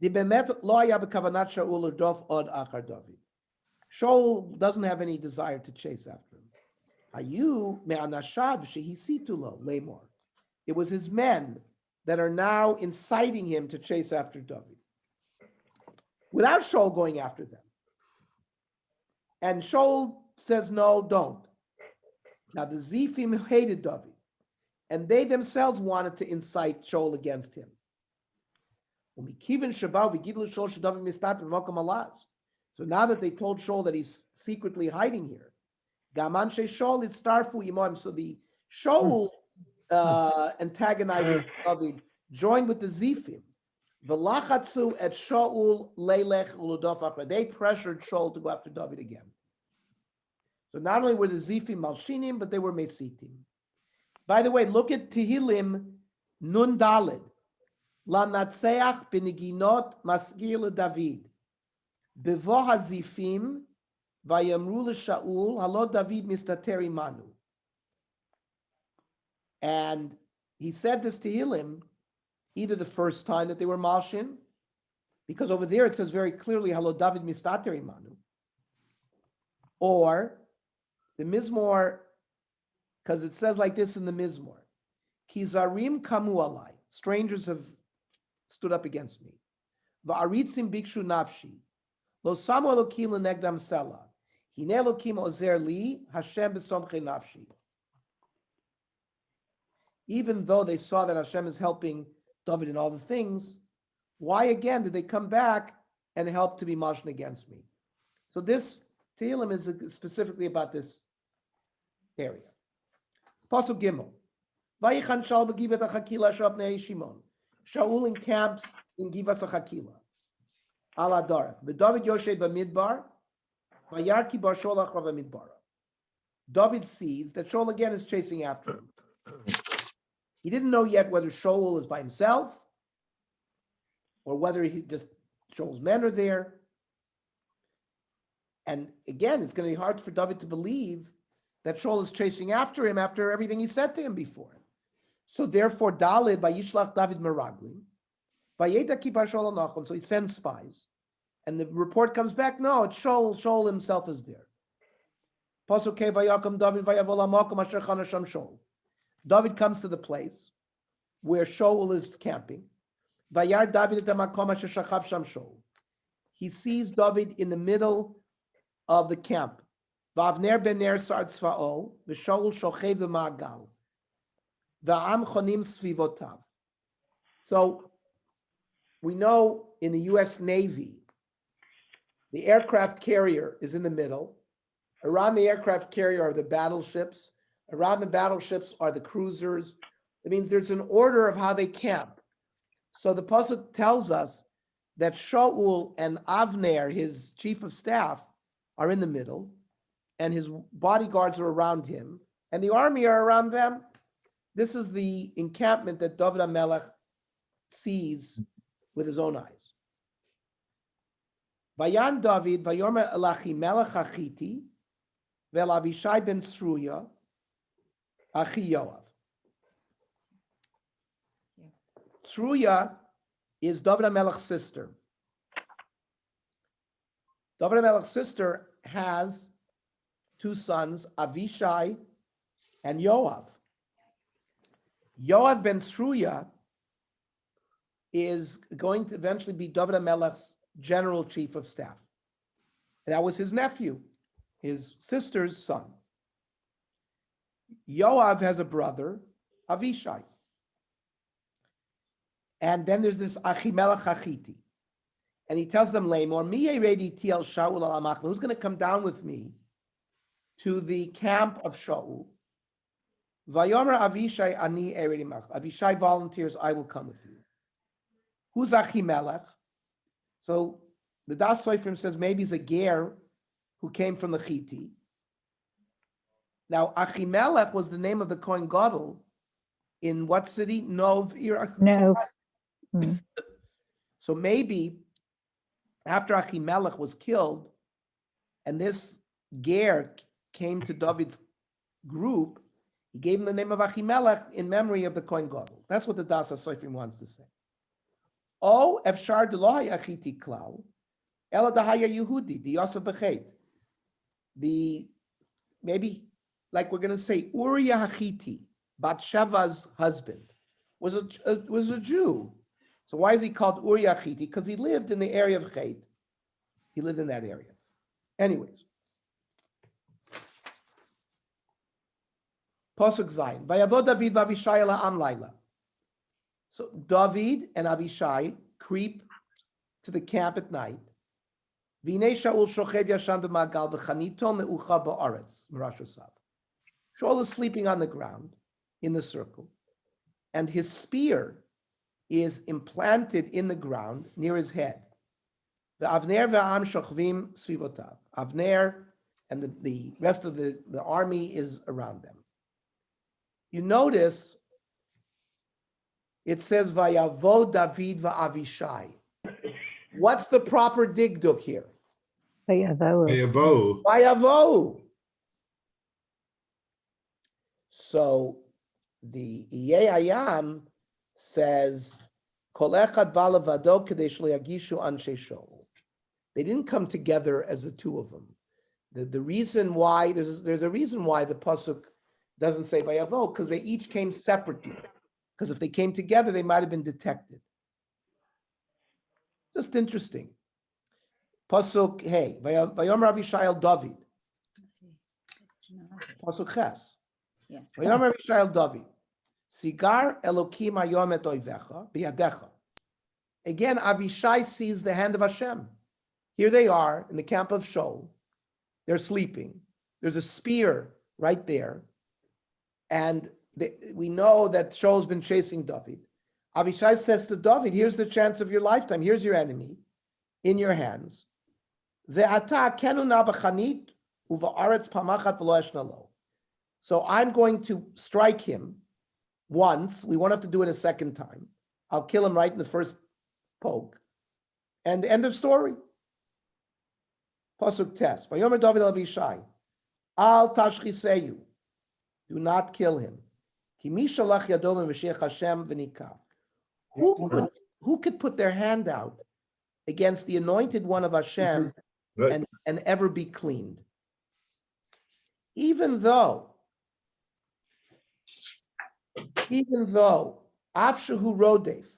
the bemet lo haya b'kavanat Shaul l'rdof od achar David. Shaul doesn't have any desire to chase after him. Hayu me'anashav shehisitu lo lemor. It was his men that are now inciting him to chase after David, without Shaul going after them. And Shaul says, "No, don't." Now the Zifim hated David, and they themselves wanted to incite Shaul against him. So now that they told Shaul that he's secretly hiding here, so the Shaul antagonizing David joined with the Zifim. They pressured Shaul to go after David again. So not only were the Zifim malshinim, but they were mesitim. By the way, look at Tehillim Nun Daled. La natseach b'neginot maskil David. Bevo hazifim vayamru l'Shaul halo David mistater imanu. And he said this to Tehillim either the first time that they were malshin, because over there it says very clearly halo David mistater imanu, or the Mizmor, because it says like this in the Mizmor, Kizarim kamu alai, strangers have stood up against me. Va'aritzim bikshu nafshi. Lo samu Elokim lenegdam sela. Hine Elokim ozer li, Hashem b'somchei nafshi. Even though they saw that Hashem is helping David in all the things, why again did they come back and help to be mashna against me? So this Tehillim is specifically about this area. Pasuk Gimel. Vayichan Shaul b'givat hachakila shabnei Shimon. Shaul encamps in Givas hachakila. Al Adareth. V'David Yoshe b'midbar. Vayarki bar Shaul achrav midbar. David sees that Shaul again is chasing after him. He didn't know yet whether Shaul is by himself or whether he just Shaul's men are there. And again, it's going to be hard for David to believe that Shaul is chasing after him after everything he said to him before. So therefore, Dalid vayishlach David meraglim, vayeta kipar Shaul anachon. So he sends spies, and the report comes back. No, it's Shaul. Shaul himself is there. Pasuk vayakam David vayavol hamakom asher chana sham Shaul. David comes to the place where Shaul is camping. Vayar David et hamakom asher shachav sham Shaul. He sees David in the middle of the camp. Vavner ben Ner sar tzva'o, v'Shaul shochev v'ma'agal, v'am chonim svivotav. So we know in the U.S. Navy, the aircraft carrier is in the middle. Around the aircraft carrier are the battleships. Around the battleships are the cruisers. It means there's an order of how they camp. So the pasuk tells us that Shaul and Avner, his chief of staff, are in the middle, and his bodyguards are around him, and the army are around them. This is the encampment that David HaMelech sees with his own eyes. Vayan David, Vayomer el Achimelech Achiti, vel Avishai ben Tzruya, Achi Yoav. Tzruya is David HaMelech's sister. David HaMelech's sister has two sons, Avishai and Yoav. Yoav ben Tzruya is going to eventually be David HaMelech's general chief of staff. And that was his nephew, his sister's son. Yoav has a brother, Avishai. And then there's this Achimelech Achiti. And he tells them, Lamor, who's going to come down with me to the camp of Shaul? Vayomer Avishai ani eredimach. Avishai volunteers, I will come with you. Who's Achimelech? So the Das Soifrim says maybe he's a ger who came from the Chiti. Now Achimelech was the name of the Kohen Gadol in what city? Nov. No. So maybe after Achimelech was killed, and this ger came to David's group, he gave him the name of Achimelech in memory of the Kohen Gadol. That's what the Das HaSofrim wants to say. Oh, efshar delohai achiti klau, ela dahaya Yehudi, the Yosef Bechet. Maybe, like we're going to say, Uriah Hachiti, Batsheva's husband, was a Jew. So why is he called Uriah Hachiti? Because he lived in the area of Chet. He lived in that area. Anyways. Pasuk Zayin. Vayavo David v'Avishai la'am laila. So David and Avishai creep to the camp at night. V'nei Shaul shochev yashan b'magal v'chanito me'ucha ba'aretz merash osav. Shaul is sleeping on the ground in the circle, and his spear is implanted in the ground near his head. V'avner v'am shochvim svivotav. Avner and the rest of the army is around them. You notice it says Vayavo David va'Avishai. What's the proper digduk here? Vayavo. Vayavo. So the Iyayam says Kol echad balavado kadei shelo yagishu anshe Shaul. They didn't come together as the two of them. The reason why there's a reason why the pasuk doesn't say Vayavo, because they each came separately. Because if they came together, they might have been detected. Just interesting. Pasuk hey, Vayomer Avishai el David. It's not. Pasuk ches. Yeah. Vayomer Avishai el David. Sigar Elokim hayom et oivecha biyadecha. Again, Avishai sees the hand of Hashem. Here they are in the camp of Shaul. They're sleeping. There's a spear right there. And we know that Shaul's been chasing David. Avishai says to David, here's the chance of your lifetime. Here's your enemy in your hands. So I'm going to strike him once. We won't have to do it a second time. I'll kill him right in the first poke. And end of story. Pasuk test. Vayomer David el Avishai, al tashchiseyu, do not kill him. Ki mi shalach yado me'Mashiach Hashem v'nikah. Who could put their hand out against the anointed one of Hashem Right. and ever be cleaned? Even though Afshahu Rodef,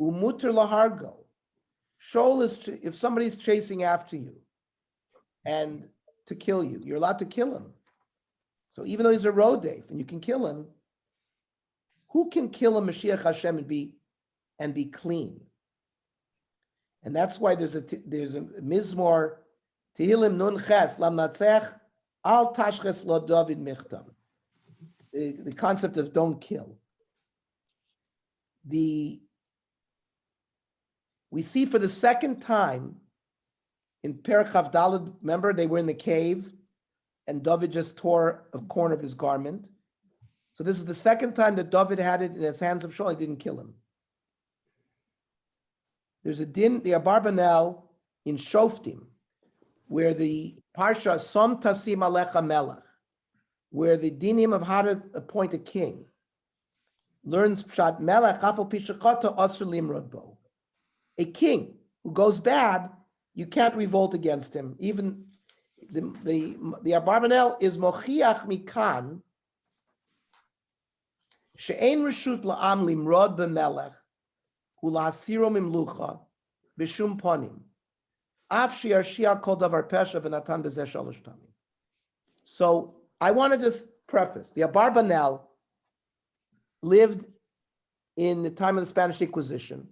Umuter Lahargo, Shaul is, if somebody's chasing after you and to kill you, you're allowed to kill him. So even though he's a Rodef and you can kill him, who can kill a Mashiach Hashem and be clean? And that's why there's a Mizmor, Tehillim Nun Ches, Lam Natzech, Al Tashches Lo David Michtam. The concept of don't kill. We see for the second time in Perek Chav Daled, remember they were in the cave and David just tore a corner of his garment. So this is the second time that David had it in his hands of Shaul, he didn't kill him. There's a din, the Abarbanel in Shoftim, where the Parsha Som Tasim Alecha Melech, where the dinim of how to appoint a king, learns Pshat Melech Afal Pishachata Asr Limrod Bo. A king who goes bad, you can't revolt against him. Even the Abarbanel is Mochiach Mikan, She'ein Reshut La'am Limrod B'Melech, Ula'asiro Mimlucha, B'Shum Ponim, Af Shi'arshia Kol Davar Pesha V'Natan B'Zeh Shalosh Tamim. So I want to just preface, the Abarbanel lived in the time of the Spanish Inquisition,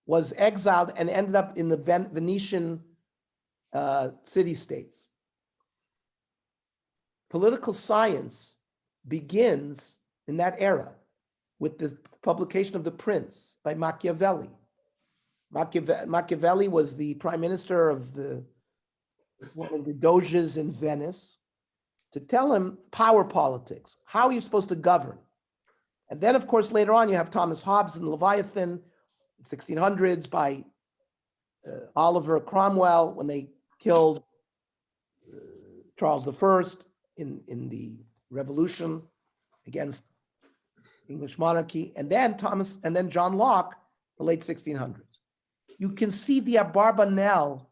was exiled and ended up in the Venetian city-states. Political science begins in that era with the publication of The Prince by Machiavelli. Machiavelli was the prime minister of one of the doges in Venice, to tell him power politics, how are you supposed to govern? And then, of course, later on, you have Thomas Hobbes and Leviathan, 1600s, by Oliver Cromwell, when they killed Charles I in the revolution against English monarchy, and then John Locke, the late 1600s. You can see the Abarbanel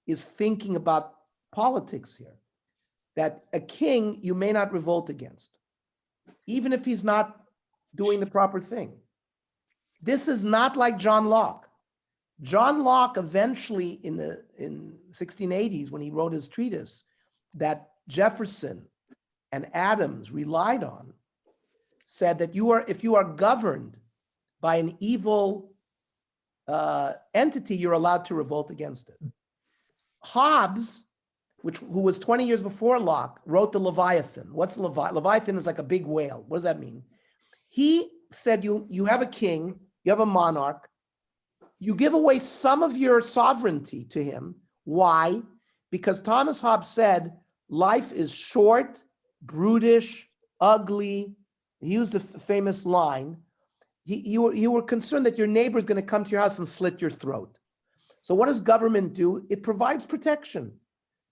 is thinking about politics here, that a king you may not revolt against, even if he's not doing the proper thing. This is not like John Locke. John Locke eventually in the 1680s, when he wrote his treatise that Jefferson and Adams relied on, said that if you are governed by an evil entity, you're allowed to revolt against it. Hobbes, who was 20 years before Locke, wrote the Leviathan. What's the Leviathan? Leviathan is like a big whale. What does that mean? He said you have a king, you have a monarch, you give away some of your sovereignty to him. Why? Because Thomas Hobbes said life is short, brutish, ugly. He used a famous line. You were concerned that your neighbor is going to come to your house and slit your throat. So what does government do? It provides protection.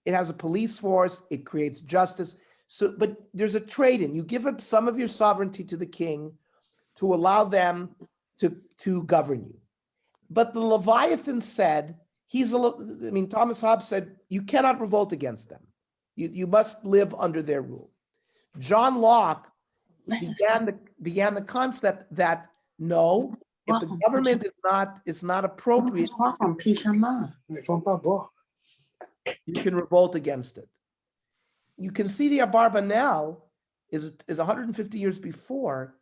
It has a police force. It creates justice. So, but there's a trade-in. You give up some of your sovereignty to the king to allow them to govern you. But the Leviathan said, Thomas Hobbes said, you cannot revolt against them. You must live under their rule. John Locke began the concept that no, if the government is not appropriate, Ils font pas boire. you can revolt against it. You can see the Abarbanel is 150 years before,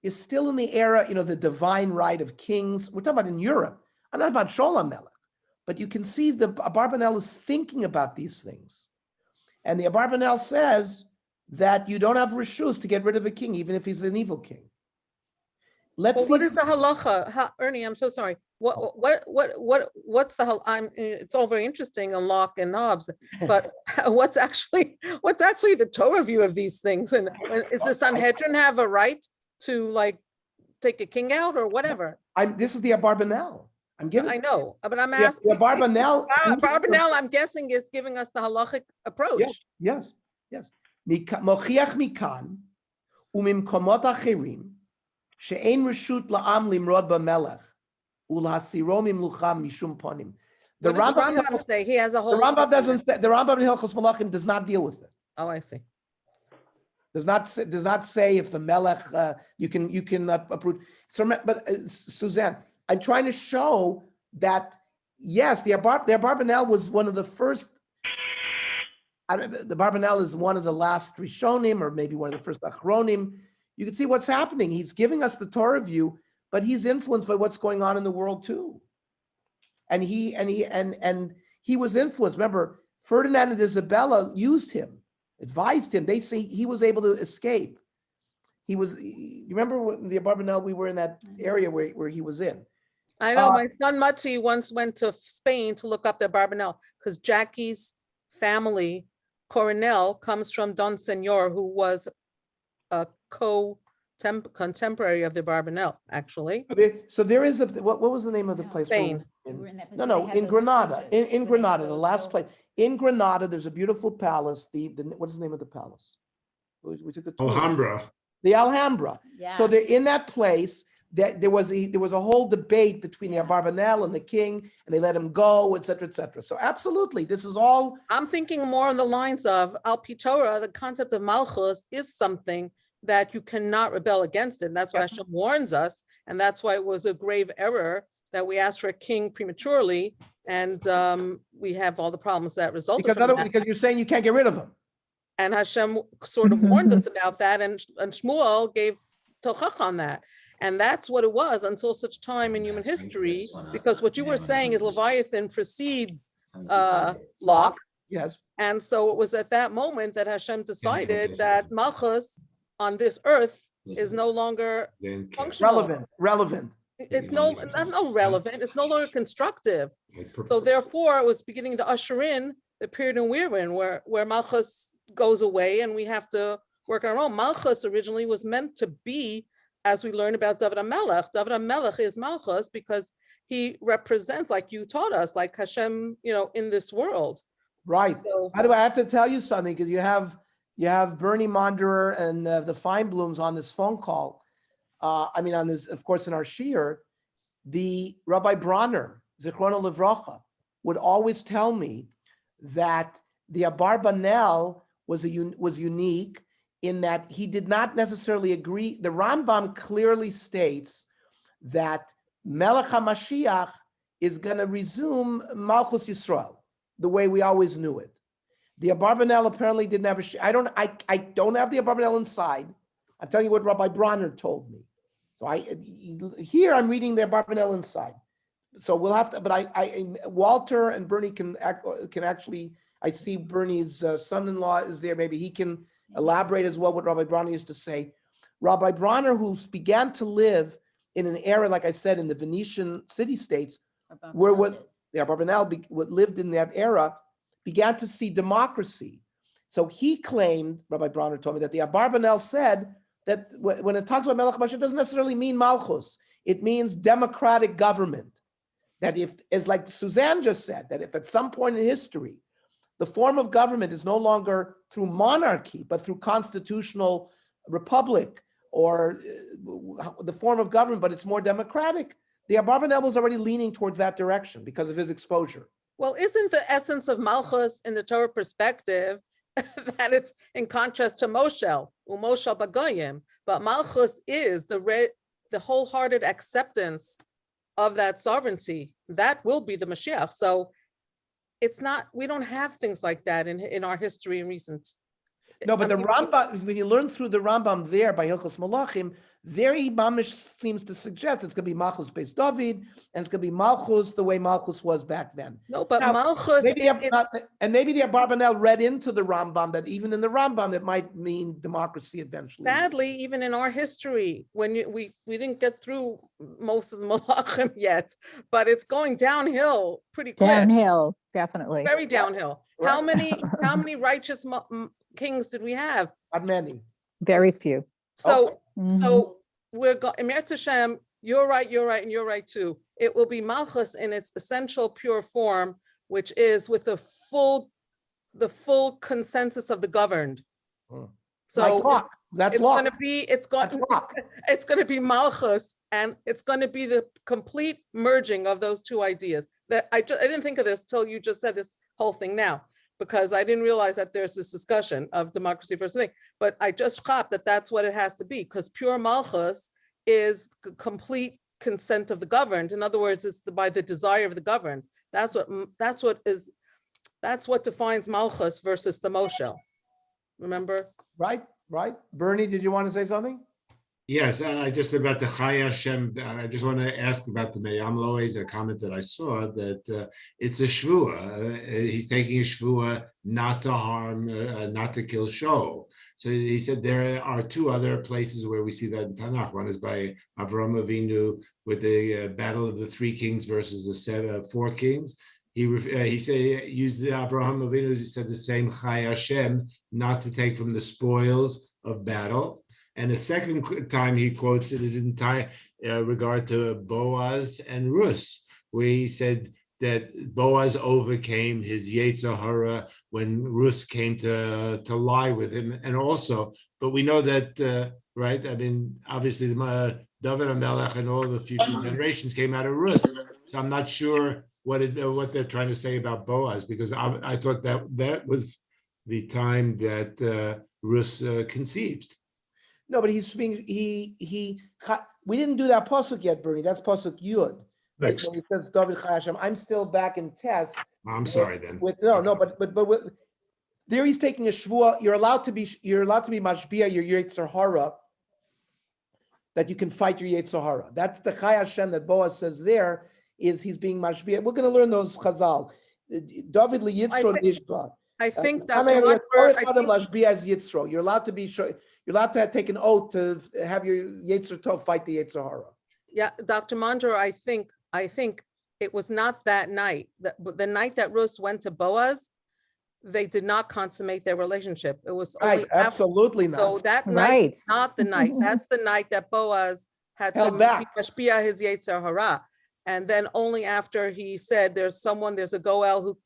is still in the era, the divine right of kings. We're talking about in Europe. I'm not about Sholem Melech, but you can see the Abarbanel is thinking about these things. And the Abarbanel says that you don't have reshus to get rid of a king, even if he's an evil king. Let's see. What is the halacha? Ernie, I'm so sorry. What's the it's all very interesting on Locke and Hobbes, but what's actually the Torah view of these things? And is the Sanhedrin have a right to like take a king out or whatever? This is the Abarbanel. I know, but I'm asking. The Abarbanel. Abarbanel, I'm guessing, is giving us the halachic approach. Yes. Mochiach mikan umimkomot achirim she'ein reshut la'am limrod b'melech ulhasiro mimlucham mishum ponim. The Rambam say he has a whole. The Rambam doesn't. The Rambam in Hilchos Malachim does not deal with it. Oh, I see. Does not say if the melech you can approve. So, but Suzanne, I'm trying to show that yes, the Abarbanel was one of the first. The Abarbanel is one of the last Rishonim, or maybe one of the first Achronim. You can see what's happening. He's giving us the Torah view, but he's influenced by what's going on in the world too. And he was influenced. Remember, Ferdinand and Isabella used him, advised him. They say he was able to escape. You remember the Abarbanel, we were in that area where he was in. I know my son Mati once went to Spain to look up the Abarbanel because Jackie's family, Coronel, comes from Don Senor, who was a contemporary of the Abarbanel, actually. So there is what was the name of the place? Spain. In Granada. In Granada, the last place. In Granada, there's a beautiful palace. What is the name of the palace? We took a tour. Alhambra. The Alhambra. Yeah. So in that place, there was a whole debate between the Abarbanel and the king, and they let him go, et cetera, et cetera. So absolutely, this is all. I'm thinking more on the lines of Al Pi Torah, the concept of Malchus is something that you cannot rebel against it. And that's why Hashem warns us. And that's why it was a grave error that we asked for a king prematurely. And we have all the problems that resulted from that. Because you're saying you can't get rid of him. And Hashem sort of warned us about that. And Shmuel gave tochach on that. And that's what it was until such time in human history, because what you were saying is Leviathan precedes Locke. Yes. And so it was at that moment that Hashem decided that Malchus on this earth is no longer functional. Relevant. It's not relevant. It's no longer constructive. So therefore, it was beginning to usher in the period in we're in, where Malchus goes away and we have to work on our own. Malchus originally was meant to be, as we learn about David HaMelech. David HaMelech is Malchus because he represents, like you taught us, like Hashem, in this world. Right. So, by the way, I have to tell you something, because you have Bernie Monderer and the Feinblums on this phone call. On this, of course, in our shiur, the Rabbi Bronner, Zichrono Livracha, would always tell me that the Abarbanel was unique in that he did not necessarily agree. The Rambam clearly states that Melech HaMashiach is going to resume Malchus Yisrael, the way we always knew it. The Abarbanel apparently didn't have I don't have the Abarbanel inside. I'm telling you what Rabbi Bronner told me. So I'm reading the Abarbanel inside. So we'll have to, but Walter and Bernie can actually, I see Bernie's son-in-law is there. Maybe he can elaborate as well what Rabbi Bronner used to say. Rabbi Bronner, who began to live in an era, like I said, in the Venetian city-states, where the Abarbanel lived in that era, began to see democracy. So he claimed, Rabbi Bronner told me, that the Abarbanel said that when it talks about Melech HaMashiach, it doesn't necessarily mean Malchus. It means democratic government. That if, as like Suzanne just said, that if at some point in history, the form of government is no longer through monarchy, but through constitutional republic, or the form of government, but it's more democratic, the Abarbanel was already leaning towards that direction because of his exposure. Well, isn't the essence of Malchus in the Torah perspective that it's in contrast to Moshel, Umoshel Bagoyim, but Malchus is the the wholehearted acceptance of that sovereignty, that will be the Mashiach. So it's not, we don't have things like that in our history in recent. No, but I the mean, Rambam, when you learn through the Rambam there by Hilchos Malachim, there Imamish seems to suggest it's going to be Malchus based David, and it's going to be Malchus the way Malchus was back then. No, but Now, Malchus, maybe maybe the Abarbanel read into the Rambam that even in the Rambam it might mean democracy eventually. sadly, even in our history, when we didn't get through most of the Malachim yet, but it's going downhill pretty quick. Downhill, definitely. Very downhill. Right. How many righteous kings did we have? Not many. Very few. So Mhm. so we're going, Emir Hashem, you're right, and you're right too. It will be Malchus in its essential pure form, which is with the full consensus of the governed. Hmm. So Like Locke. That's it's Locke. going to be, it's going to be Malchus, and it's going to be the complete merging of those two ideas. That I didn't think of this till you just said this whole thing now, because I didn't realize that there's this discussion of democracy versus thing. But I just caught that that's what it has to be, because pure Malchus is complete consent of the governed. In other words, it's by the desire of the governed. That's what defines Malchus versus the Moshel. Remember? Right. Bernie, did you want to say something? Yes, just about the Chai Hashem. I just want to ask about the Meyam Lois, a comment that I saw that it's a shvua. He's taking a shvua not to harm, not to kill show. So he said there are two other places where we see that in Tanakh. One is by Avraham Avinu with the battle of the 3 kings versus the 4 kings. He said used the Avraham Avinu. He said the same Chai Hashem, not to take from the spoils of battle. And the second time he quotes it is in regard to Boaz and Rus, where he said that Boaz overcame his Yetzer Hara when Rus came to lie with him. And also, but we know that, right? I mean, obviously, David HaMelech and all the future generations came out of Rus. So I'm not sure what they're trying to say about Boaz, because I thought that was the time that Rus conceived. No, but he's being we didn't do that pasuk yet, Bernie. That's pasuk Yud. Next. When he says David Chai Hashem, I'm still back in test. I'm sorry then. But there he's taking a shvua. You're allowed to be mashbia your Yetzer Hara, that you can fight your Yetzer Hara. That's the Chai Hashem that Boaz says there, is he's being mashbia. We're going to learn those chazal. David liyitzro nishba. I think you're allowed to be you're allowed to take an oath to have your Yetzer Tov fight the Yetzer Hara. Yeah, Dr. Mondro, I think it was not that night. The night that Rus went to Boaz, they did not consummate their relationship. It was only absolutely not. So that night is not the night. That's the night that Boaz had to mashpia his Yetzer Hara. And then only after he said, there's a Goel who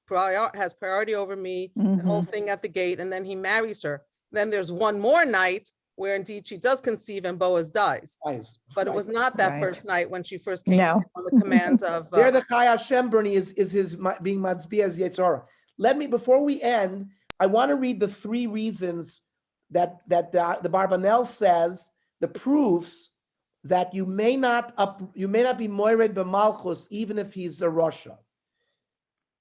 has priority over me, the whole thing at the gate, and then he marries her. Then there's one more night where indeed she does conceive and Boaz dies. But it was not that first night when she first came on the command of... There the Chai Hashem, Bernie, is his being Matzbi as Yetzer Hara. Before we end, I want to read the 3 reasons that the Barbanel says, the proofs that you may not be moired b'malchus even if he's a Rasha.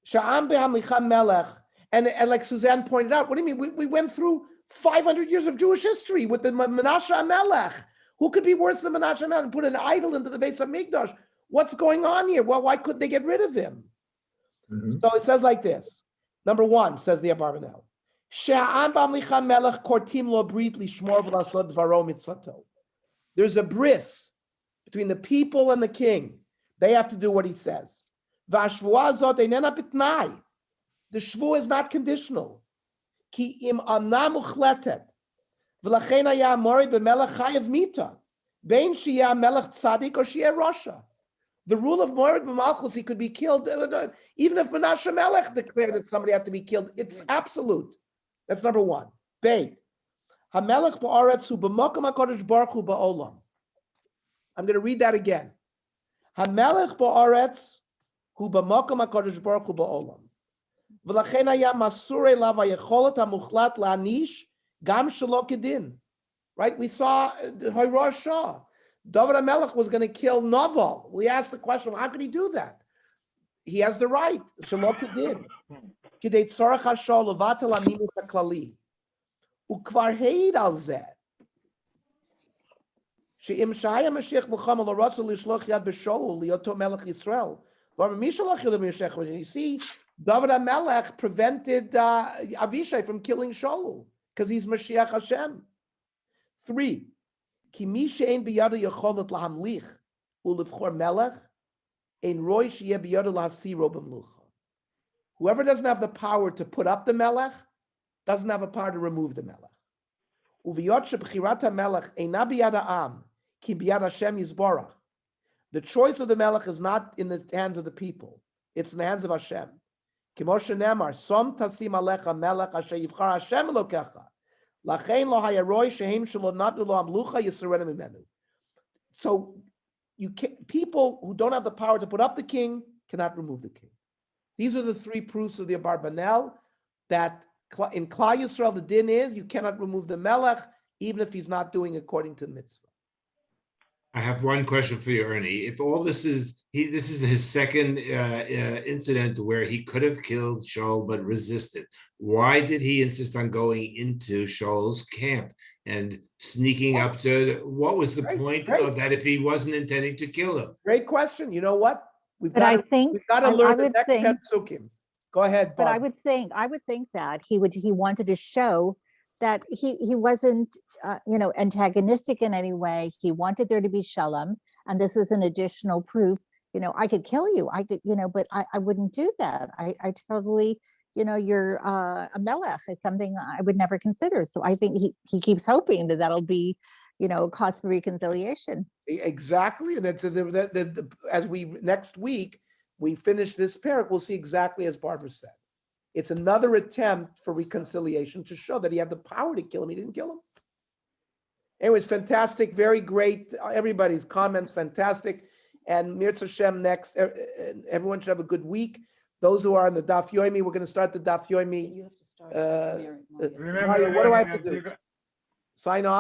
Sha'am be'hamlicha melech, and like Suzanne pointed out, what do you mean? We went through 500 years of Jewish history with the Menashe HaMelech. Who could be worse than Menashe HaMelech and put an idol into the base of Mikdash? What's going on here? Well, why couldn't they get rid of him? So it says like this. Number 1, says the Abarbanel, Sha'am be'hamlicha melech kortim lo brit lishmor v'lasod dvaro mitzvato. There's a bris between the people and the king. They have to do what he says. The shvua is not conditional. Ki im ana muchletet. V'lachen haya mori b'melech chayev mita. Bein sheyeh melech tzadik or sheyeh rasha. The rule of morid b'malchus, he could be killed, even if Menashe Melech declared that somebody had to be killed. It's absolute. That's number 1. Beit. HaMelech ba'aretz hu b'mokom HaKadosh Baruch Hu ba'olam. I'm going to read that again. HaMelech ba'aretz hu b'mokom HaKadosh Baruch Hu ba'olam. V'lachen haya masurei lav hayecholet hamuchlat la'anish gam shelo kedin. Right? We saw Rosh Shah. David HaMelech was going to kill Naval. We asked the question, well, how could he do that? He has the right. Shalot did. Kidei tzorach hashol levatel aminus haklali. Ukvar heid al zeh. She'im shaya Mashiach Muhammad lo ratzu lishloch yad b'shaul liyoto melech Yisrael. You see, David HaMelech prevented Avishai from killing Shaul because he's Mashiach Hashem. 3. Ki mi she'ein biyado yacholet lahamlich ulivchor melech ein roy sheyeh biyado lahasiro b'mlucha. Whoever doesn't have the power to put up the melech doesn't have a power to remove the melech. Uviyot shebchirat hamelech eina biyad ha'am ki biyad Hashem yizborach. The choice of the melech is not in the hands of the people; it's in the hands of Hashem. Kimo shenemar, som tasim alecha melech asher yivchar Hashem elokecha. Lachein lo hayaroy shehem shelo natu lo amlucha yisurenu mimenu. So, people who don't have the power to put up the king cannot remove the king. These are the 3 proofs of the Abarbanel that in Klal Yisrael the din is you cannot remove the melech even if he's not doing according to the mitzvah. I have one question for you, Ernie. If all this is his second incident where he could have killed Shaul but resisted, why did he insist on going into Shaul's camp and sneaking up to? What was the point of that if he wasn't intending to kill him? Great question. You know what? We've But got I to, think we've got to I learn the would next think- 10 psukim. Go ahead, But Barb. I would think that he wanted to show that he wasn't, antagonistic in any way. He wanted there to be shalom, and this was an additional proof. I could kill you. I could, but I wouldn't do that. I totally, you're a melech. It's something I would never consider. So I think he keeps hoping that that'll be, cause for reconciliation. Exactly, and that's as we next week we finish this parak, we'll see exactly as Barbara said. It's another attempt for reconciliation to show that he had the power to kill him. He didn't kill him. Anyways, fantastic, very great. Everybody's comments, fantastic. And Mirz Hashem next. Everyone should have a good week. Those who are on the Daf Yomi, we're going to start the Daf Yomi. You have to start. Uh, Mary. Remember, Mario, what do I have to that do? you got- Sign off.